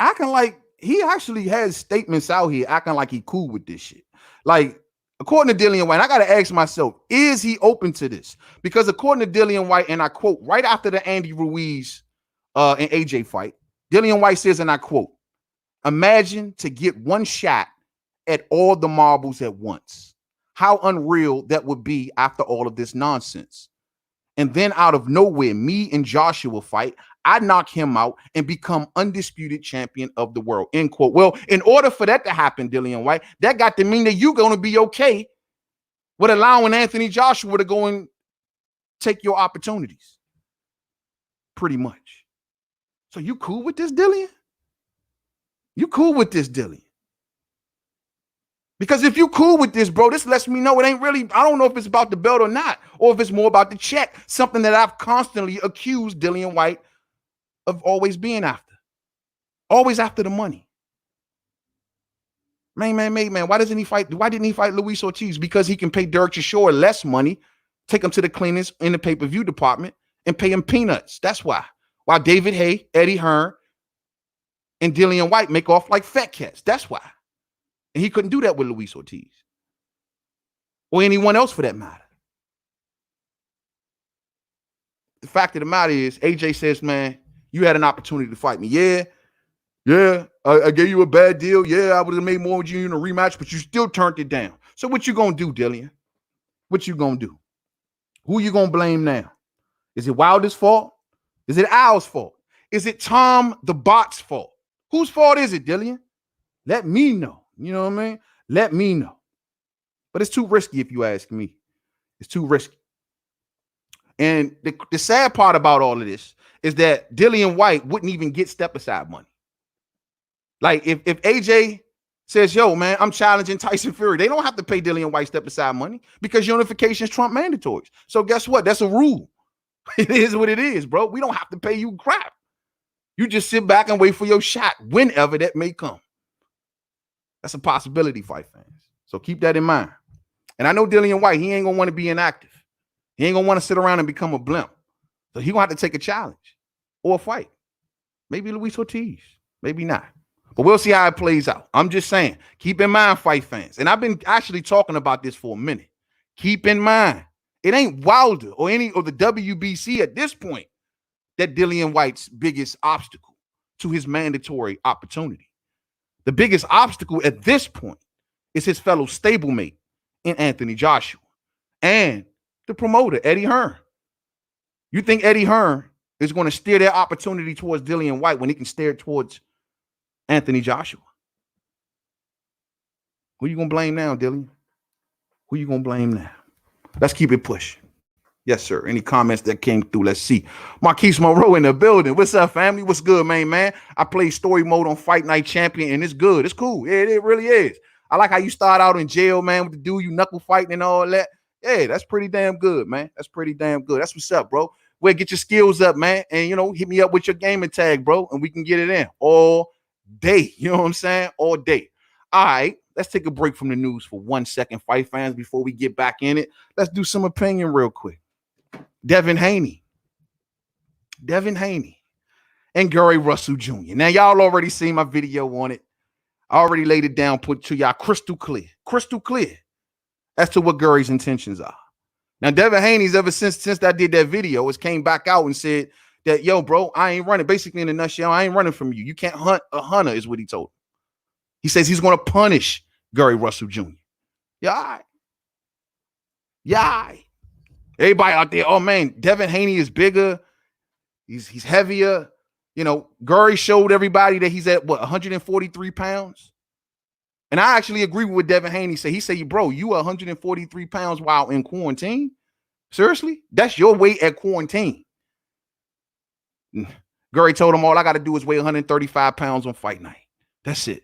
acting like he actually has statements out here acting like he cool with this shit. Like, according to Dillian Whyte, I got to ask myself, is he open to this? Because according to Dillian Whyte, and I quote, right after the Andy Ruiz and AJ fight, Dillian Whyte says, and I quote, imagine to get one shot at all the marbles at once. How unreal that would be after all of this nonsense. And then out of nowhere, me and Joshua fight. I knock him out and become undisputed champion of the world, end quote. Well, in order for that to happen, Dillian Whyte, that got to mean that you're going to be okay with allowing Anthony Joshua to go and take your opportunities. Pretty much. So you cool with this, Dillian? You cool with this, Dillian? Because if you cool with this, bro, this lets me know it ain't really, I don't know if it's about the belt or not, or if it's more about the check, something that I've constantly accused Dillian Whyte of always being after. Always after the money. Mainman, why didn't he fight Luis Ortiz? Because he can pay Derek Chisora less money, take him to the cleaners in the pay-per-view department, and pay him peanuts. That's why. While David Haye, Eddie Hearn, and Dillian Whyte make off like fat cats. That's why. And he couldn't do that with Luis Ortiz. Or anyone else for that matter. The fact of the matter is, AJ says, man, you had an opportunity to fight me. Yeah, I gave you a bad deal. Yeah, I would have made more with you in a rematch, but you still turned it down. So what you gonna do, Dillian? What you gonna do? Who you gonna blame now? Is it Wilder's fault? Is it Al's fault? Is it Tom the Bot's fault? Whose fault is it, Dillian? Let me know. You know what I mean? Let me know. But it's too risky if you ask me. It's too risky. And the sad part about all of this is that Dillian Whyte wouldn't even get step-aside money. Like, if AJ says, yo, man, I'm challenging Tyson Fury, they don't have to pay Dillian Whyte step-aside money because unifications trump mandatories. So guess what? That's a rule. It is what it is, bro. We don't have to pay you crap. You just sit back and wait for your shot whenever that may come. That's a possibility, fight fans. So keep that in mind. And I know Dillian Whyte, he ain't going to want to be inactive. He ain't going to want to sit around and become a blimp. So he going to have to take a challenge or a fight. Maybe Luis Ortiz. Maybe not. But we'll see how it plays out. I'm just saying, keep in mind, fight fans. And I've been actually talking about this for a minute. Keep in mind, it ain't Wilder or any of the WBC at this point that Dillian Whyte's biggest obstacle to his mandatory opportunity. The biggest obstacle at this point is his fellow stablemate in Anthony Joshua and the promoter, Eddie Hearn. You think Eddie Hearn is going to steer their opportunity towards Dillian Whyte when he can steer it towards Anthony Joshua? Who you going to blame now, Dillian? Who you going to blame now? Let's keep it pushing. Yes, sir. Any comments that came through? Let's see. Marquis Morrow in the building. What's up, family? What's good, man? I play story mode on Fight Night Champion, and it's good. It's cool. It really is. I like how you start out in jail, man, with the dude you knuckle fighting and all that. Yeah, that's pretty damn good, man. That's pretty damn good. That's what's up, bro. Well, get your skills up, man. And, hit me up with your gaming tag, bro, and we can get it in all day. You know what I'm saying? All day. All right. Let's take a break from the news for 1 second, fight fans, before we get back in it. Let's do some opinion real quick. Devin Haney and Gary Russell Jr. Now, y'all already seen my video on it. I already laid it down, put to y'all crystal clear as to what Gary's intentions are. Now, Devin Haney's ever since I did that video has came back out and said that, yo, bro, I ain't running. Basically, in a nutshell, I ain't running from you. You can't hunt a hunter is what he told him. He says he's going to punish Gary Russell Jr. Yeah, all right. Yeah, all right. Everybody out there, oh man, Devin Haney is bigger. He's heavier. Gary showed everybody that he's at 143 pounds. And I actually agree with what Devin Haney said. He said, bro, you are 143 pounds while in quarantine? Seriously? That's your weight at quarantine. Gary told him all I got to do is weigh 135 pounds on fight night. That's it.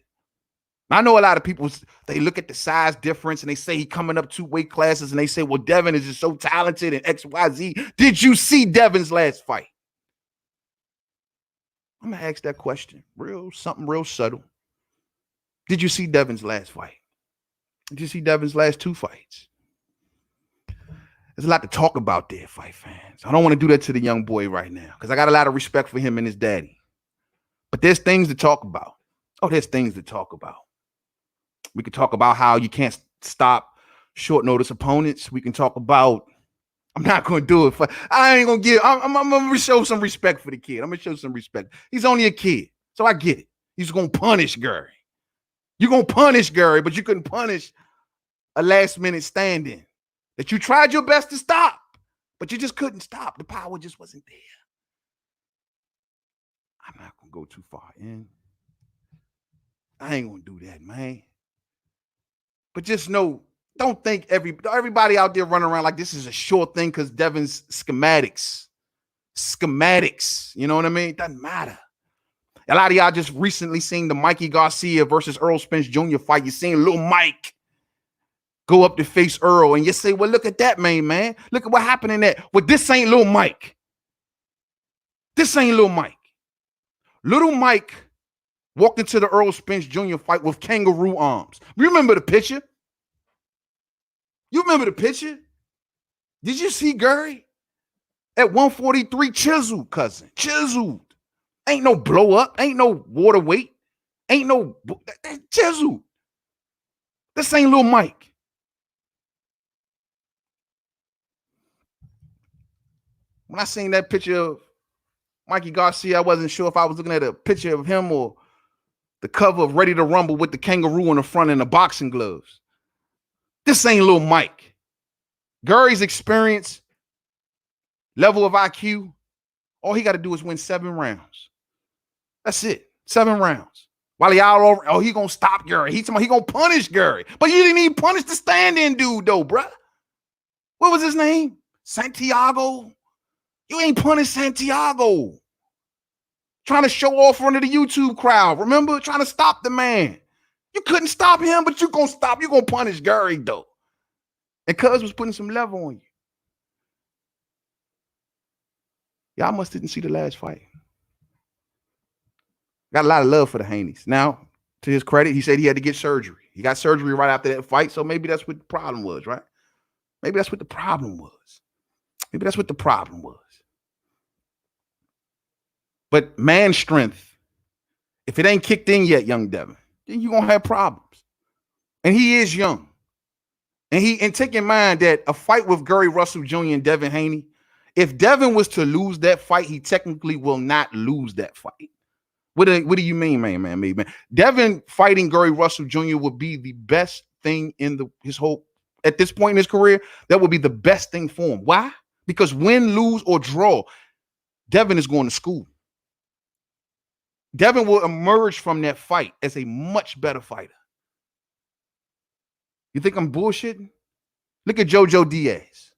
I know a lot of people, they look at the size difference and they say he coming up 2 weight classes and they say, well, Devin is just so talented and XYZ. Did you see Devin's last fight? I'm going to ask that question. Something real subtle. Did you see Devin's last fight? Did you see Devin's last 2 fights? There's a lot to talk about there, fight fans. I don't want to do that to the young boy right now because I got a lot of respect for him and his daddy. But there's things to talk about. There's things to talk about. We can talk about how you can't stop short notice opponents. We can talk about, I'm not going to do it. I'm going to show some respect for the kid. I'm going to show some respect. He's only a kid. So I get it. He's going to punish Gary. You're going to punish Gary, but you couldn't punish a last minute stand-in that you tried your best to stop, but you just couldn't stop. The power just wasn't there. I'm not going to go too far in. I ain't going to do that, man. But just know, don't think everybody out there running around like this is a short thing because Devin's schematics. You know what I mean? It doesn't matter. A lot of y'all just recently seen the Mikey Garcia versus Earl Spence Jr. fight. You seen little Mike go up to face Earl, and you say, well, look at that, man. Look at what happened in that. Well, this ain't little Mike. This ain't little Mike. Little Mike walked into the Earl Spence Jr. fight with kangaroo arms. Remember the picture? You remember the picture? Did you see Gary? At 143, chiseled, cousin. Chiseled. Ain't no blow up. Ain't no water weight. Ain't no chiseled. This ain't little Mike. When I seen that picture of Mikey Garcia, I wasn't sure if I was looking at a picture of him or the cover of Ready to Rumble with the kangaroo in the front and the boxing gloves. This ain't little Mike. Gary's experience, level of IQ, all he got to do is win 7 rounds. That's it. 7 rounds. While y'all over, he gonna stop Gary. He gonna punish Gary. But you didn't even punish the stand-in dude, though, bruh. What was his name? Santiago? You ain't punished Santiago. Trying to show off in front of the YouTube crowd. Remember? Trying to stop the man. You couldn't stop him, but you gonna stop. You gonna punish Gary, though. And Cuz was putting some level on you. Y'all must didn't see the last fight. Got a lot of love for the Haneys. Now, to his credit, he said he had to get surgery. He got surgery right after that fight, so maybe that's what the problem was, right? Maybe that's what the problem was. Maybe that's what the problem was. But man strength, if it ain't kicked in yet, young Devin, then you're going to have problems. And he is young. And take in mind that a fight with Gary Russell Jr. and Devin Haney, if Devin was to lose that fight, he technically will not lose that fight. What do you mean, man? Devin fighting Gary Russell Jr. would be the best thing in his whole, at this point in his career, that would be the best thing for him. Why? Because win, lose, or draw, Devin is going to school. Devin will emerge from that fight as a much better fighter. You think I'm bullshitting? Look at JoJo Diaz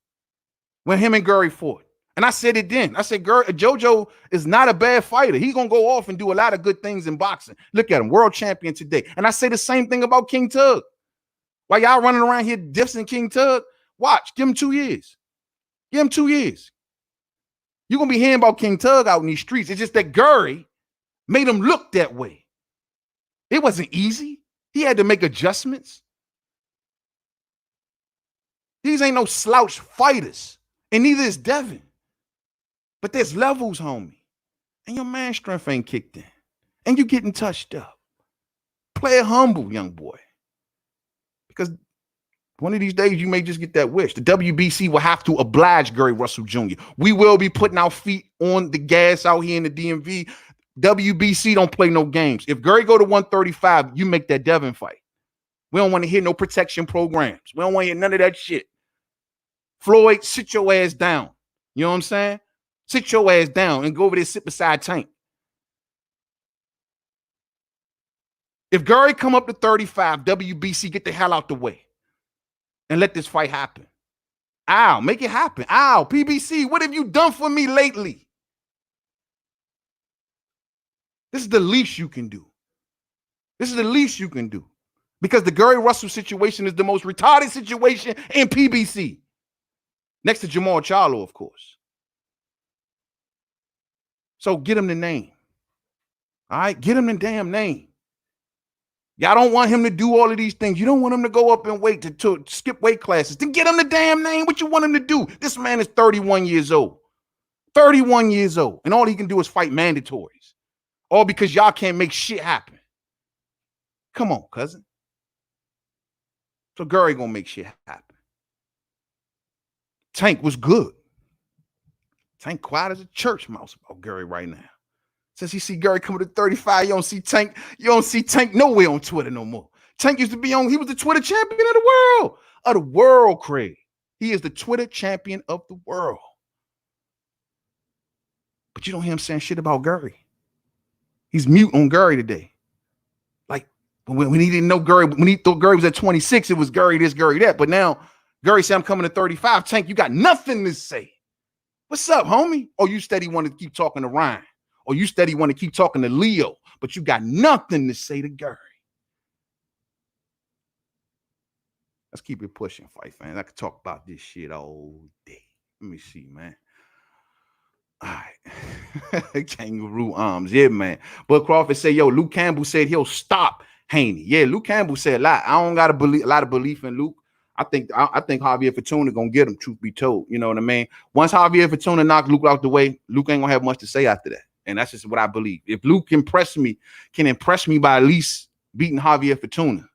when him and Gary fought. And I said it then. I said, JoJo is not a bad fighter. He's going to go off and do a lot of good things in boxing. Look at him, world champion today. And I say the same thing about King Tug. While y'all running around here dissing King Tug, watch, give him 2 years. Give him 2 years. You're going to be hearing about King Tug out in these streets. It's just that Gary made him look that way. It wasn't easy. He had to make adjustments. These ain't no slouch fighters, and neither is Devin. But there's levels, homie. And your man strength ain't kicked in. And you getting touched up. Play it humble, young boy. Because one of these days, you may just get that wish. The WBC will have to oblige Gary Russell Jr. We will be putting our feet on the gas out here in the DMV. WBC don't play no games. If Gary go to 135, you make that Devin fight. We don't want to hear no protection programs. We don't want to hear none of that shit. Floyd, sit your ass down. You know what I'm saying? Sit your ass down and go over there, sit beside Tank. If Gary come up to 35, WBC, get the hell out the way and let this fight happen. Ow, make it happen. Ow, PBC, what have you done for me lately? This is the least you can do. This is the least you can do. Because the Gary Russell situation is the most retarded situation in PBC. Next to Jamal Charlo, of course. So get him the name. All right? Get him the damn name. Y'all don't want him to do all of these things. You don't want him to go up and wait to skip weight classes. Then get him the damn name. What you want him to do? This man is 31 years old. 31 years old. And all he can do is fight mandatories. All because y'all can't make shit happen. Come on, cousin. So Gary gonna make shit happen. Tank was good. Tank quiet as a church mouse about Gary right now. Since you see Gary coming to 35, you don't see Tank. You don't see Tank nowhere on Twitter no more. Tank used to be on. He was the Twitter champion of the world, Craig. He is the Twitter champion of the world. But you don't hear him saying shit about Gary. He's mute on Gary today. Like when he didn't know Gary, when he thought Gary was at 26, it was Gary this, Gary that. But now Gary said, I'm coming to 35. Tank, you got nothing to say. What's up, homie? Oh, you steady want to keep talking to Ryan. Or you steady want to keep talking to Leo. But you got nothing to say to Gary. Let's keep it pushing, fight fans. I could talk about this shit all day. Let me see, man. All right. Kangaroo arms. Yeah, man. But Crawford said, yo, Luke Campbell said he'll stop Haney. Yeah, Luke Campbell said a lot. I don't got a lot of belief in Luke. I think Javier Fortuna gonna get him, truth be told. You know what I mean? Once Javier Fortuna knocks Luke out the way, Luke ain't gonna have much to say after that. And that's just what I believe. If Luke can impress me by at least beating Javier Fortuna,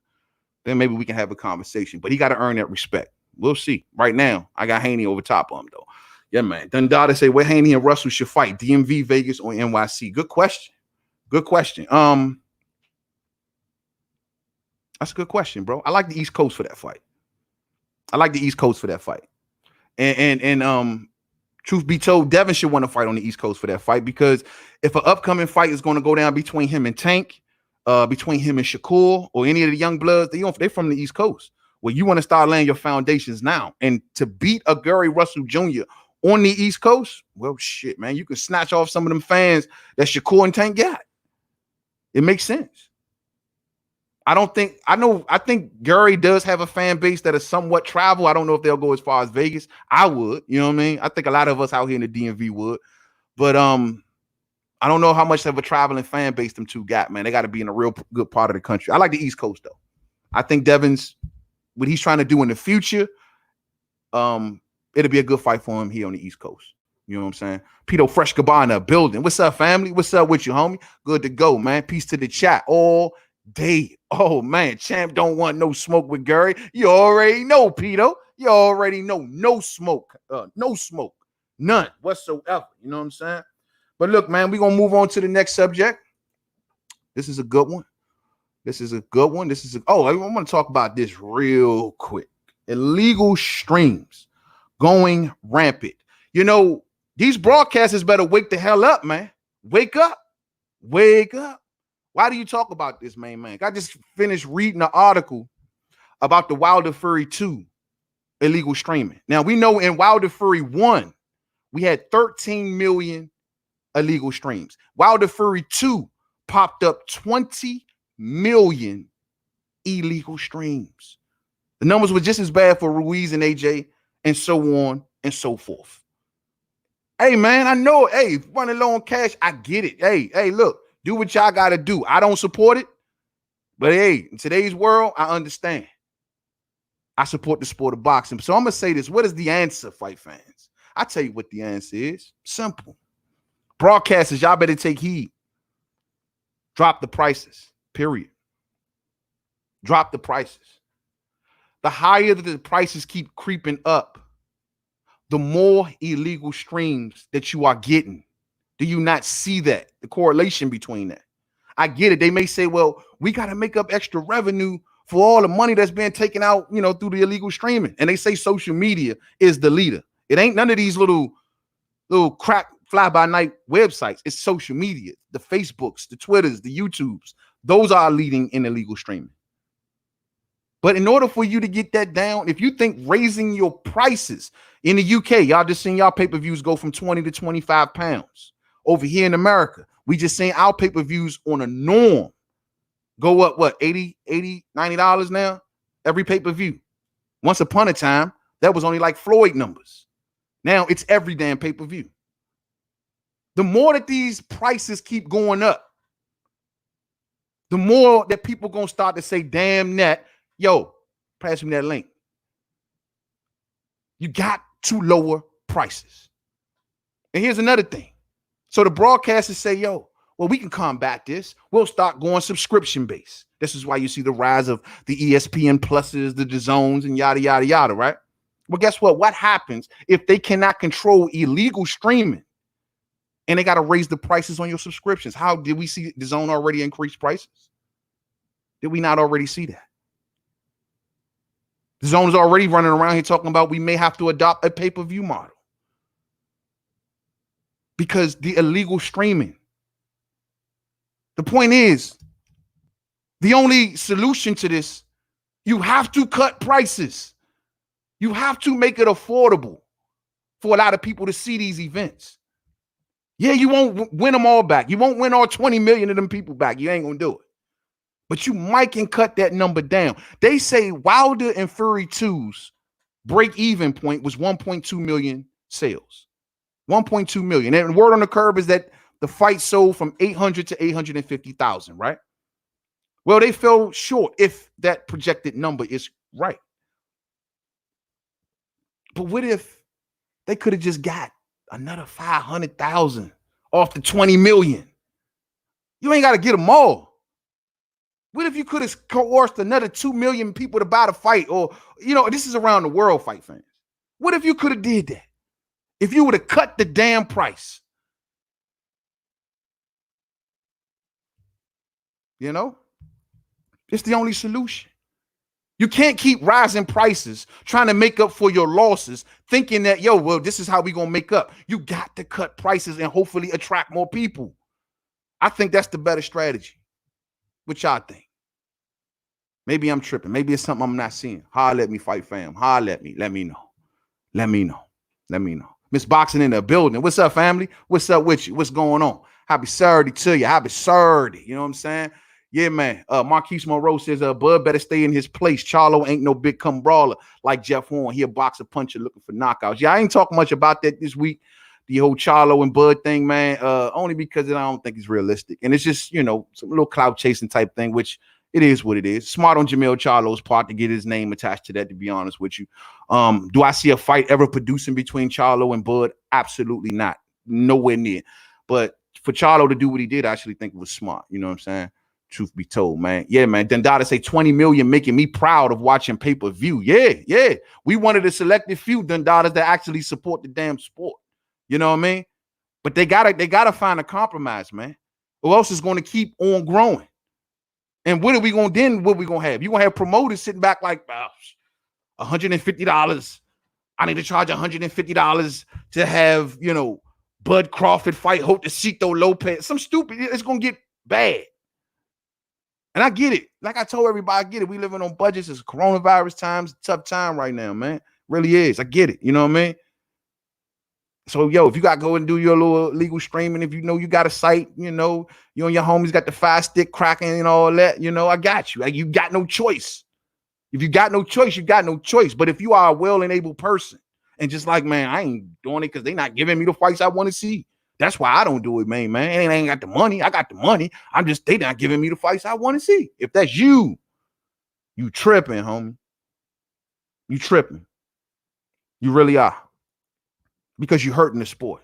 then maybe we can have a conversation. But he got to earn that respect. We'll see. Right now, I got Haney over top of him, though. Yeah, man. Dundada say where Haney and Russell should fight, DMV, Vegas, or NYC. Good question. Good question. That's a good question, bro. I like the East Coast for that fight. And truth be told, Devin should want to fight on the East Coast for that fight, because if an upcoming fight is going to go down between him and Tank, between him and Shakur, or any of the young bloods, they're from the East Coast. Well, you want to start laying your foundations now. And to beat a Gary Russell Jr. on the East Coast, well, shit, man, you can snatch off some of them fans that Shakur and Tank got. It makes sense. I think Gary does have a fan base that is somewhat travel. I don't know if they'll go as far as Vegas. I would, you know what I mean? I think a lot of us out here in the DMV would. But I don't know how much of a traveling fan base them two got, man. They got to be in a real good part of the country. I like the East Coast, though. I think Devin's, what he's trying to do in the future, it'll be a good fight for him here on the East Coast. You know what I'm saying? Pito Fresh Kibana building. What's up, family? What's up with you, homie? Good to go, man. Peace to the chat all day. Oh, man. Champ don't want no smoke with Gary. You already know, Pito. You already know. No smoke. No smoke. None whatsoever. You know what I'm saying? But look, man, we're going to move on to the next subject. This is a good one. I want to talk about this real quick. Illegal streams going rampant. You know, these broadcasters better wake the hell up, man. Wake up. Why do you talk about this, man? I just finished reading an article about the Wilder Fury 2 illegal streaming. Now, we know in Wilder Fury 1, we had 13 million illegal streams. Wilder Fury 2 popped up 20 million illegal streams. The numbers were just as bad for Ruiz and AJ, and so on and so forth. Hey, man, I know. Hey, running low on cash, I get it. Hey, look, do what y'all got to do. I don't support it, but hey, in today's world, I understand. I support the sport of boxing. So I'm going to say this. What is the answer, fight fans? I tell you what the answer is. Simple. Broadcasters, y'all better take heed. Drop the prices, period. Drop the prices. The higher the prices keep creeping up, the more illegal streams that you are getting. Do you not see that? The correlation between that? I get it. They may say, well, we got to make up extra revenue for all the money that's being taken out, through the illegal streaming. And they say social media is the leader. It ain't none of these little crap fly-by-night websites. It's social media, the Facebooks, the Twitters, the YouTubes. Those are leading in illegal streaming. But in order for you to get that down, if you think raising your prices in the UK, y'all just seen y'all pay-per-views go from 20 to 25 pounds. Over here in America, we just seen our pay-per-views on a norm go up, what, $80, $90 now? Every pay-per-view. Once upon a time, that was only like Floyd numbers. Now it's every damn pay-per-view. The more that these prices keep going up, the more that people going to start to say, damn net, yo, pass me that link. You got to lower prices. And here's another thing. So the broadcasters say, yo, well, we can combat this. We'll start going subscription-based. This is why you see the rise of the ESPN Pluses, the DAZNs, and yada, yada, yada, right? Well, guess what? What happens if they cannot control illegal streaming and they got to raise the prices on your subscriptions? How did we see DAZN already increase prices? Did we not already see that? DAZN is already running around here talking about we may have to adopt a pay-per-view model because the illegal streaming. The point is, the only solution to this, you have to cut prices. You have to make it affordable for a lot of people to see these events. Yeah, you won't win them all back. You won't win all 20 million of them people back. You ain't going to do it. But you might can cut that number down. They say Wilder and Fury 2's break-even point was 1.2 million sales. 1.2 million. And word on the curb is that the fight sold from 800 to 850,000, right? Well, they fell short if that projected number is right. But what if they could have just got another 500,000 off the 20 million? You ain't got to get them all. What if you could have coerced another 2 million people to buy the fight? Or, this is around the world, fight fans. What if you could have did that? If you would have cut the damn price. It's the only solution. You can't keep rising prices, trying to make up for your losses, thinking that, this is how we going to make up. You got to cut prices and hopefully attract more people. I think that's the better strategy. What y'all think? Maybe I'm tripping. Maybe it's something I'm not seeing. Holler at me, fight fam. Holler at me. Let me know. Let me know. Miss Boxing in the building. What's up, family? What's up with you? What's going on? Happy Saturday to you. Happy Saturday. You know what I'm saying? Yeah, man. Marquis Morrow says, Bud better stay in his place. Charlo ain't no big come brawler like Jeff Horn. He a boxer puncher looking for knockouts. Yeah, I ain't talking much about that this week. the whole Charlo and Bud thing, man, only because I don't think it's realistic. And it's just, you know, some little clout chasing type thing, which it is what it is. Smart on Jamil Charlo's part to get his name attached to that, to be honest with you. Do I see a fight ever producing between Charlo and Bud? Absolutely not. Nowhere near. But for Charlo to do what he did, I actually think it was smart. You know what I'm saying? Truth be told, man. Yeah, man. Dundada say 20 million making me proud of watching pay-per-view. Yeah. We wanted a selected few Dundadas that actually support the damn sport. You know what I mean? But they gotta find a compromise, man. Or else it's going to keep on growing. And what are we going to then? What we going to have? You going to have promoters sitting back like, $150. I need to charge $150 to have, you know, Bud Crawford fight Jotacito Lopez. Some stupid. It's going to get bad. And I get it. Like I told everybody, I get it. We living on budgets. It's coronavirus times. Tough time right now, man. Really is. I get it. You know what I mean? So, yo, if you got to go and do your little legal streaming, if you know you got a site, you know, you and your homies got the 5-stick cracking and all that, you know, I got you. Like, you got no choice. If you got no choice, you got no choice. But if you are a well and able person and just like, man, I ain't doing it because they not giving me the fights I want to see. That's why I don't do it, man. I ain't got the money. I got the money. They not giving me the fights I want to see. If that's you tripping, homie. You tripping. You really are. Because you're hurting the sport.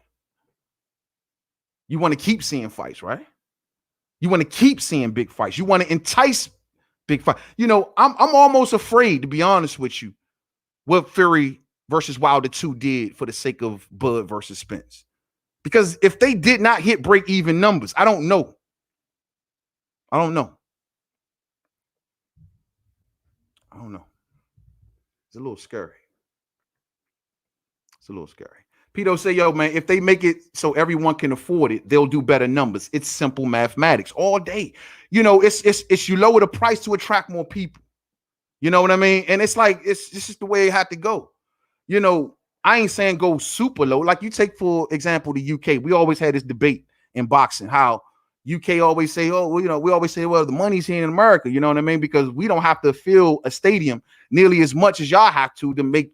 You want to keep seeing fights, right? You want to keep seeing big fights. You want to entice big fights. You know, I'm almost afraid, to be honest with you, what Fury versus Wilder 2 did for the sake of Bud versus Spence. Because if they did not hit break-even numbers, I don't know. It's a little scary. Pito say, yo, man, if they make it so everyone can afford it, they'll do better numbers. It's simple mathematics all day. You know, it's you lower the price to attract more people. You know what I mean? And it's like, it's just the way it had to go. You know, I ain't saying go super low. Like you take, for example, the UK. We always had this debate in boxing, how UK always say, oh, well, you know, we always say, well, the money's here in America. You know what I mean? Because we don't have to fill a stadium nearly as much as y'all have to make,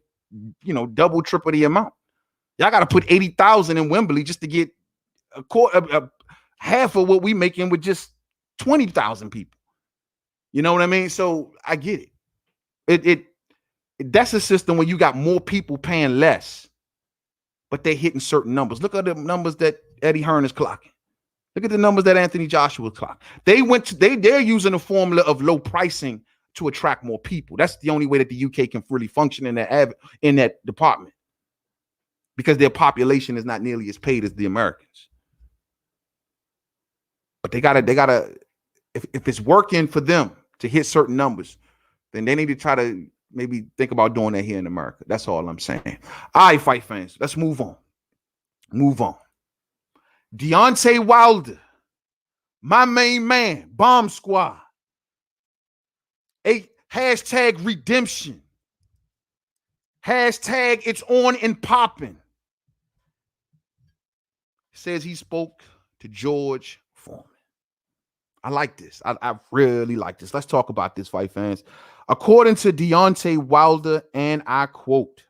you know, double, triple the amount. Y'all got to put 80,000 in Wembley just to get half of what we making with just 20,000 people. You know what I mean? So I get it. That's a system where you got more people paying less, but they're hitting certain numbers. Look at the numbers that Eddie Hearn is clocking. Look at the numbers that Anthony Joshua clocked. They're using a formula of low pricing to attract more people. That's the only way that the UK can really function in that department, because their population is not nearly as paid as the Americans. But they gotta, if it's working for them to hit certain numbers, then they need to try to maybe think about doing that here in America. That's all I'm saying. All right, fight fans, let's move on. Deontay Wilder, my main man, Bomb Squad. Hashtag redemption. Hashtag it's on and popping. Says he spoke to George Foreman. I like this. I really like this. Let's talk about this, fight fans. According to Deontay Wilder, and I quote,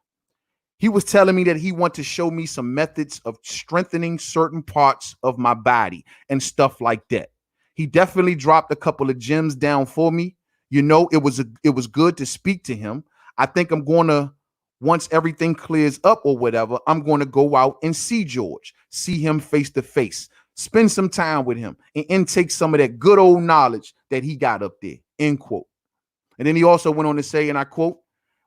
he was telling me that he wanted to show me some methods of strengthening certain parts of my body and stuff like that. He definitely dropped a couple of gems down for me. You know, it was good to speak to him. I think I'm going to, once everything clears up or whatever, I'm going to go out and see George, see him face to face, spend some time with him, and intake some of that good old knowledge that he got up there, end quote. And then he also went on to say, and I quote,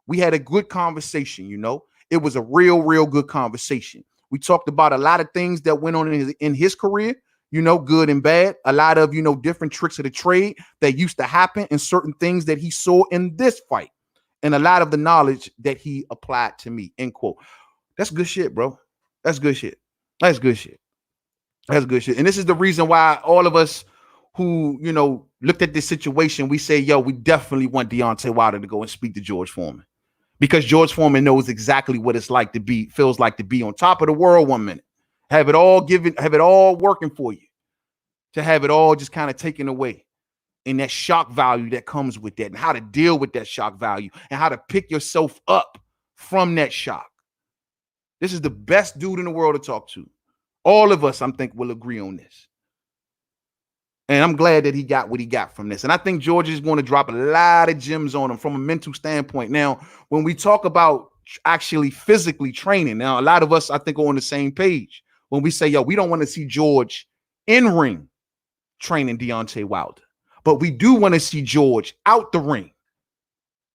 we had a good conversation, you know. It was a real good conversation. We talked about a lot of things that went on in his career, you know, good and bad. A lot of, you know, different tricks of the trade that used to happen and certain things that he saw in this fight. And a lot of the knowledge that he applied to me, end quote. That's good shit, bro. That's good shit. And this is the reason why all of us who, you know, looked at this situation, we say, yo, we definitely want Deontay Wilder to go and speak to George Foreman. Because George Foreman knows exactly what it's like to be, feels like to be on top of the world 1 minute. Have it all working for you. To have it all just kind of taken away. And that shock value that comes with that, and how to deal with that shock value, and how to pick yourself up from that shock. This is the best dude in the world to talk to. All of us, I think, will agree on this. And I'm glad that he got what he got from this. And I think George is going to drop a lot of gems on him from a mental standpoint. Now, when we talk about actually physically training, now, a lot of us, I think, are on the same page. When we say, yo, we don't want to see George in ring training Deontay Wilder. But we do want to see George out the ring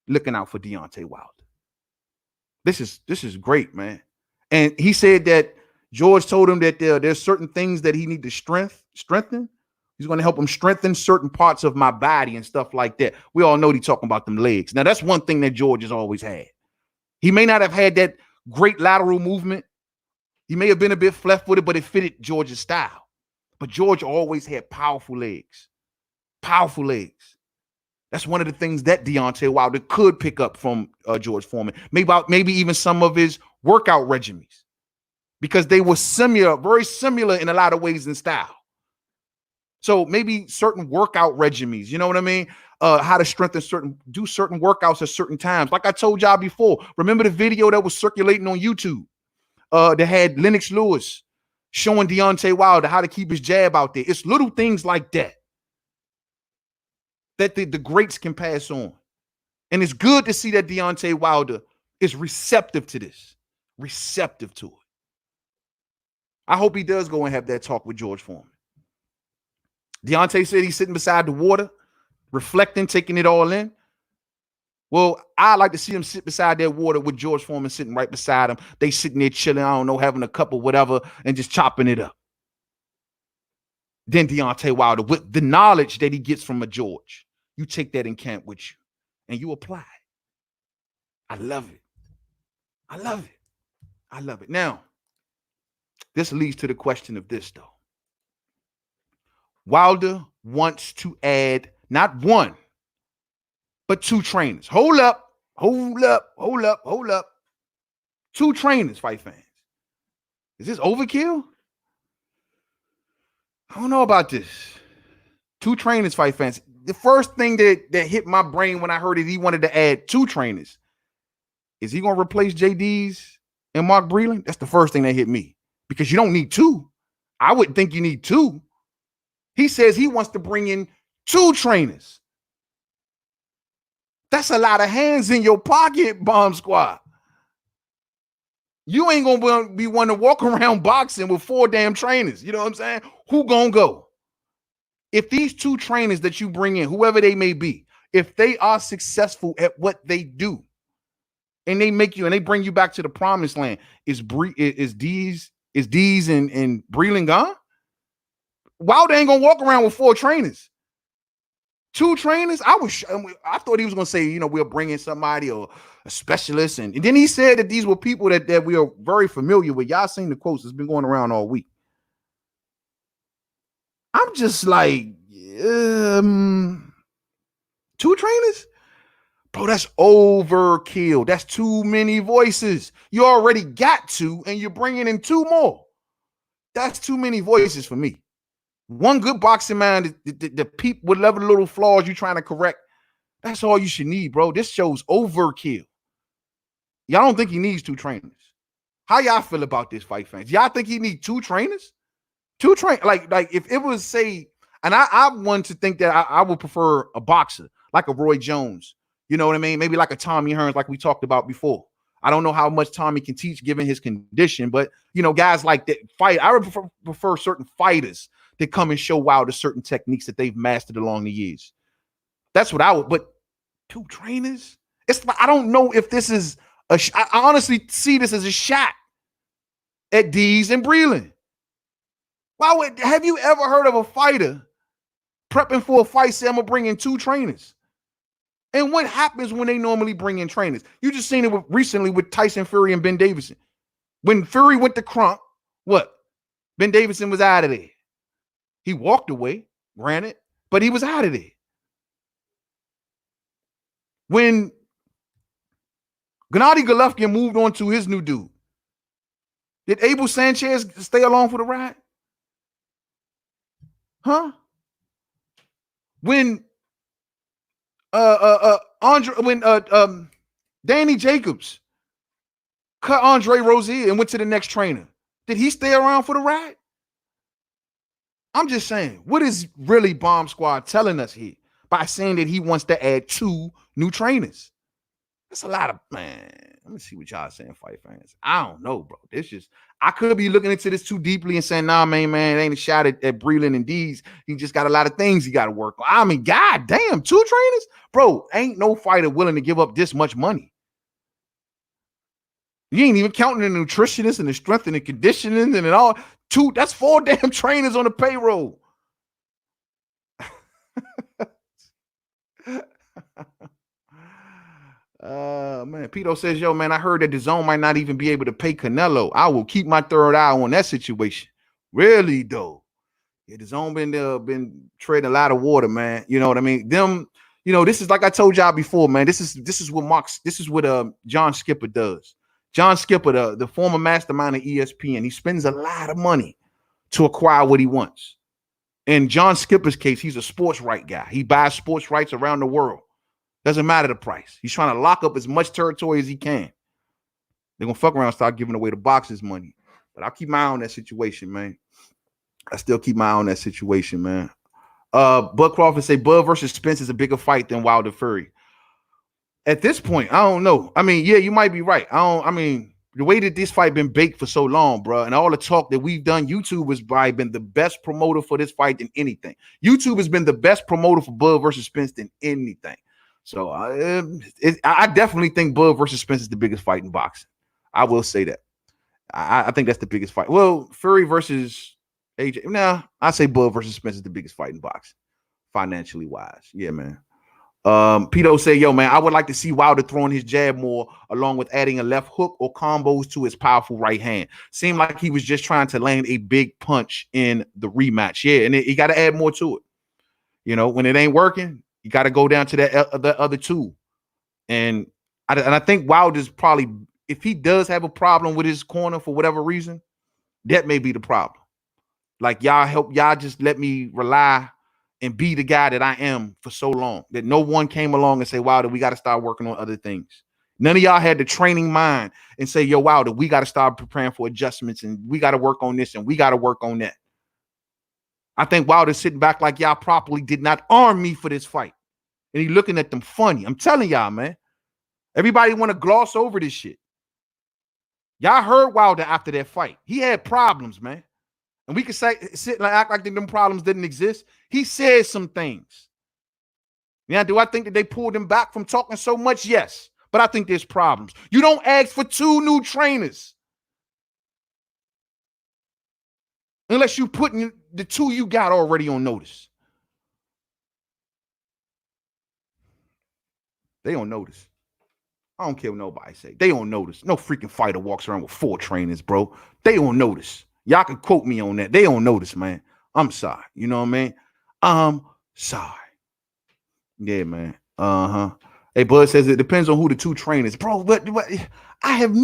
looking out for Deontay Wilder. This is great, man. And he said that George told him that there's certain things that he need to strengthen. He's going to help him strengthen certain parts of my body and stuff like that. We all know he's talking about them legs. Now, that's one thing that George has always had. He may not have had that great lateral movement. He may have been a bit left-footed, but it fitted George's style. But George always had powerful legs. Powerful legs. That's one of the things that Deontay Wilder could pick up from George Foreman. Maybe even some of his workout regimens. Because they were similar, very similar in a lot of ways in style. So maybe certain workout regimens, you know what I mean? How to strengthen do certain workouts at certain times. Like I told y'all before, remember the video that was circulating on YouTube that had Lennox Lewis showing Deontay Wilder how to keep his jab out there. It's little things like that that the greats can pass on. And it's good to see that Deontay Wilder is receptive to this, receptive to it. I hope he does go and have that talk with George Foreman. Deontay said he's sitting beside the water, reflecting, taking it all in. Well, I like to see him sit beside that water with George Foreman sitting right beside him. They sitting there chilling, I don't know, having a cup of whatever and just chopping it up. Then Deontay Wilder, with the knowledge that he gets from a George, you take that in camp with you and you apply it. I love it. I love it. I love it. Now, this leads to the question of this, though. Wilder wants to add not one, but two trainers. Hold up. 2 trainers, fight fans. Is this overkill? I don't know about this. 2 trainers, fight fans. The first thing that hit my brain when I heard it, he wanted to add 2 trainers. Is he going to replace JD's and Mark Breland? That's the first thing that hit me. Because you don't need 2. I wouldn't think you need 2. He says he wants to bring in 2 trainers. That's a lot of hands in your pocket, Bomb Squad. You ain't going to be one to walk around boxing with 4 damn trainers. You know what I'm saying? Who going to go? If these 2 trainers that you bring in, whoever they may be, if they are successful at what they do, and they make you and they bring you back to the promised land, is D's and Breland gone? Wilder ain't gonna walk around with 4 trainers. 2 trainers? I thought he was gonna say, we'll bring in somebody or a specialist, and then he said that these were people that we are very familiar with. Y'all seen the quotes? It's been going around all week. I'm just like, 2 trainers? Bro, that's overkill. That's too many voices. You already got 2, and you're bringing in 2 more. That's too many voices for me. One good boxing man, the people with little flaws you're trying to correct, that's all you should need, bro. This show's overkill. Y'all don't think he needs 2 trainers. How y'all feel about this, fight fans? Y'all think he needs 2 trainers? 2 trainers? Like if it was, say, and I want to think that I would prefer a boxer, like a Roy Jones. You know what I mean? Maybe like a Tommy Hearns, like we talked about before. I don't know how much Tommy can teach given his condition, but, guys like that fight. I would prefer certain fighters that come and show Wilder certain techniques that they've mastered along the years. That's what I would, but 2 trainers? I don't know if this is I honestly see this as a shot at D's and Breland. Have you ever heard of a fighter prepping for a fight, say, I'm going to bring in 2 trainers? And what happens when they normally bring in trainers? You just seen it recently with Tyson Fury and Ben Davison. When Fury went to Crump, what? Ben Davison was out of there. He walked away, granted, but he was out of there. When Gennady Golovkin moved on to his new dude, did Abel Sanchez stay along for the ride? Huh? When Danny Jacobs cut Andre Rozier and went to the next trainer. Did he stay around for the ride? I'm just saying, what is really Bomb Squad telling us here by saying that he wants to add 2 new trainers? That's a lot of, man. Let me see what y'all saying, fight fans. I don't know, bro. This just, I could be looking into this too deeply and saying, nah, man, it ain't a shot at Breland and Dees. He just got a lot of things he got to work on. I mean, god damn, 2 trainers? Bro, ain't no fighter willing to give up this much money. You ain't even counting the nutritionist and the strength and the conditioning and it all. 2, that's 4 damn trainers on the payroll. Man, Pito says, yo, man, I heard that the zone might not even be able to pay Canelo. I will keep my third eye on that situation. Really, though. Yeah, the zone been treading a lot of water, man. You know what I mean? Them, this is like I told y'all before, man. This is what John Skipper does. John Skipper, the former mastermind of ESPN, he spends a lot of money to acquire what he wants. In John Skipper's case, he's a sports right guy. He buys sports rights around the world. Doesn't matter the price. He's trying to lock up as much territory as he can. They're going to fuck around and start giving away the boxers money. But I'll keep my eye on that situation, man. I still keep my eye on that situation, man. Bud Crawford say Bud versus Spence is a bigger fight than Wilder Fury. At this point, I don't know. I mean, yeah, you might be right. The way that this fight been baked for so long, bro, and all the talk that we've done, YouTube has probably been the best promoter for this fight than anything. YouTube has been the best promoter for Bud versus Spence than anything. So I definitely think Bud versus Spence is the biggest fight in boxing. I will say that. I think that's the biggest fight. Well, Fury versus AJ. Nah, I say Bud versus Spence is the biggest fight in boxing, financially wise. Yeah, man. Pito say, yo, man, I would like to see Wilder throwing his jab more, along with adding a left hook or combos to his powerful right hand. Seemed like he was just trying to land a big punch in the rematch. Yeah, and he got to add more to it. When it ain't working, you got to go down to the other 2. And I think Wilder's probably, if he does have a problem with his corner for whatever reason, that may be the problem. Like, y'all just let me rely and be the guy that I am for so long that no one came along and say, Wilder, we got to start working on other things. None of y'all had the training mind and say, yo, Wilder, we got to start preparing for adjustments and we got to work on this and we got to work on that. I think Wilder's sitting back like y'all properly did not arm me for this fight. And he looking at them funny. I'm telling y'all, man. Everybody want to gloss over this shit. Y'all heard Wilder after that fight. He had problems, man. And we could sit and act like them problems didn't exist. He said some things. Now, do I think that they pulled him back from talking so much? Yes. But I think there's problems. You don't ask for 2 new trainers unless you putting the 2 you got already on notice. They don't notice. I don't care what nobody say. They don't notice. No freaking fighter walks around with 4 trainers, bro. They don't notice. Y'all can quote me on that. They don't notice, man. I'm sorry. You know what I mean? I'm sorry. Yeah, man. Hey, Bud says it depends on who the 2 trainers. Bro, but I have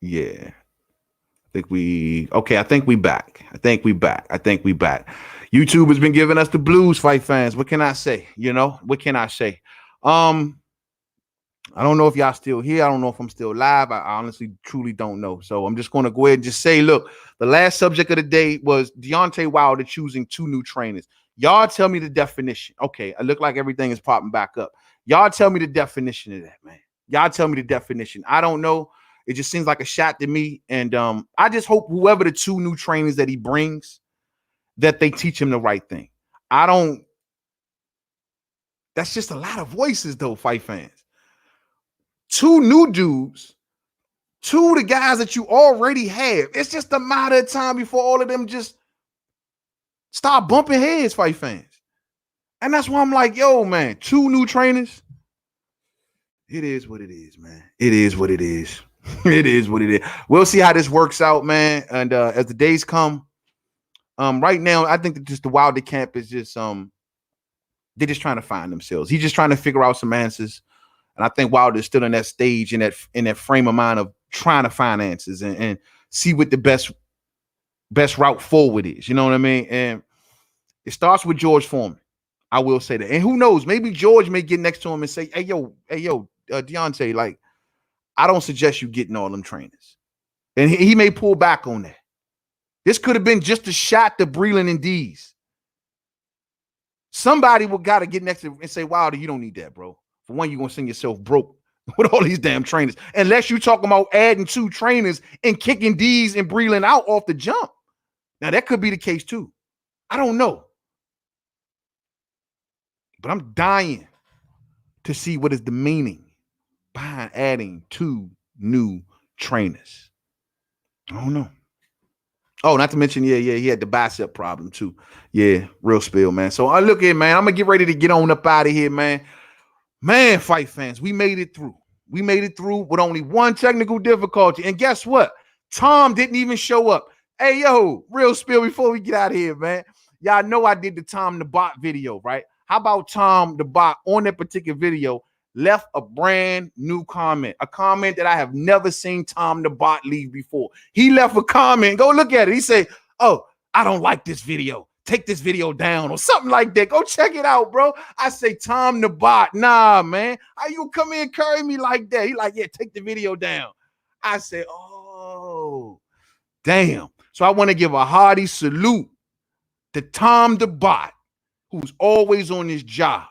Yeah. I think we back. YouTube has been giving us the blues, fight fans. What can I say? What can I say? I don't know if y'all still here. I don't know if I'm still live. I honestly, truly don't know. So I'm just going to go ahead and just say, look, the last subject of the day was Deontay Wilder choosing 2 new trainers. Y'all tell me the definition. Okay, I look like everything is popping back up. Y'all tell me the definition of that, man. Y'all tell me the definition. I don't know. It just seems like a shot to me. And I just hope whoever the 2 new trainers that he brings, that they teach him the right thing. That's just a lot of voices, though, fight fans. 2 new dudes, 2 of the guys that you already have. It's just a matter of time before all of them just start bumping heads, fight fans. And that's why I'm like, yo, man, 2 new trainers. It is what it is, man. It is what it is. It is what it is. We'll see how this works out, man. And as the days come, right now, I think that just the Wilder camp is just they're just trying to find themselves. He's just trying to figure out some answers. And I think Wilder's still in that stage, in that frame of mind of trying to find answers and see what the best route forward is. You know what I mean? And it starts with George Foreman. I will say that. And who knows? Maybe George may get next to him and say, hey, yo, Deontay, like, I don't suggest you getting all them trainers. And he may pull back on that. This could have been just a shot to Breland and Dees. Somebody will got to get next to him and say, Wilder, you don't need that, bro. For one, you're going to send yourself broke with all these damn trainers. Unless you're talking about adding 2 trainers and kicking Dees and Breland out off the jump. Now, that could be the case, too. I don't know. But I'm dying to see what is the meaning behind adding 2 new trainers. I don't know. Oh, not to mention, yeah, he had the bicep problem, too. Yeah, real spill, man. So, look here, man. I'm going to get ready to get on up out of here, man. Man, fight fans, we made it through. We made it through with only 1 technical difficulty. And guess what? Tom didn't even show up. Hey, yo, real spill before we get out of here, man. Y'all know I did the Tom the Bot video, right? How about Tom the Bot on that particular video left a brand new comment, a comment that I have never seen Tom the Bot leave before. He left a comment. Go look at it. He said, oh, I don't like this video. Take this video down or something like that. Go check it out, bro. I say, Tom the Bot, nah, man. How you come in and carry me like that? He like, yeah, take the video down. I say, oh, damn. So I want to give a hearty salute to Tom the Bot, who's always on his job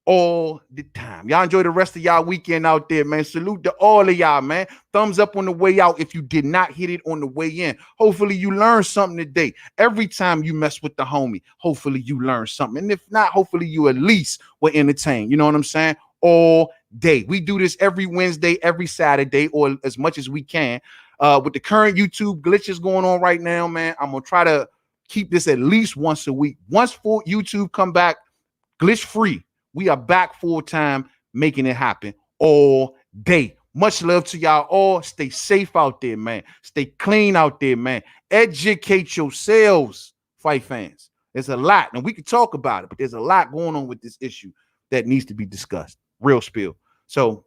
all the time. Y'all enjoy the rest of y'all weekend out there, man. Salute to all of y'all, man. Thumbs up on the way out if you did not hit it on the way in. Hopefully you learned something today. Every time you mess with the homie, hopefully you learn something. And if not, hopefully you at least were entertained. You know what I'm saying? All day. We do this every Wednesday, every Saturday, or as much as we can. With the current YouTube glitches going on right now, man, I'm going to try to keep this at least once a week. Once for YouTube come back glitch free, we are back full time making it happen all day. Much love to y'all all. Stay safe out there, man. Stay clean out there, man. Educate yourselves, fight fans. There's a lot, and we can talk about it, but there's a lot going on with this issue that needs to be discussed. Real spill. So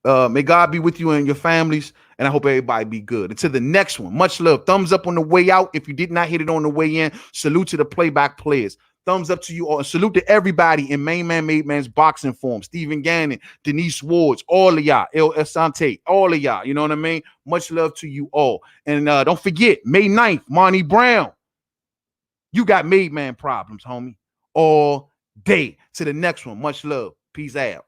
may God be with you and your families, and I hope everybody be good. Until the next one, much love. Thumbs up on the way out. If you did not hit it on the way in, salute to the playback players. Thumbs up to you all. Salute to everybody in Mainman, Mademan's boxing form. Stephen Gannon, Denise Wards, all of y'all. El Esante, all of y'all. You know what I mean? Much love to you all. And don't forget, May 9th, Monty Brown. You got Mademan problems, homie. All day. To the next one. Much love. Peace out.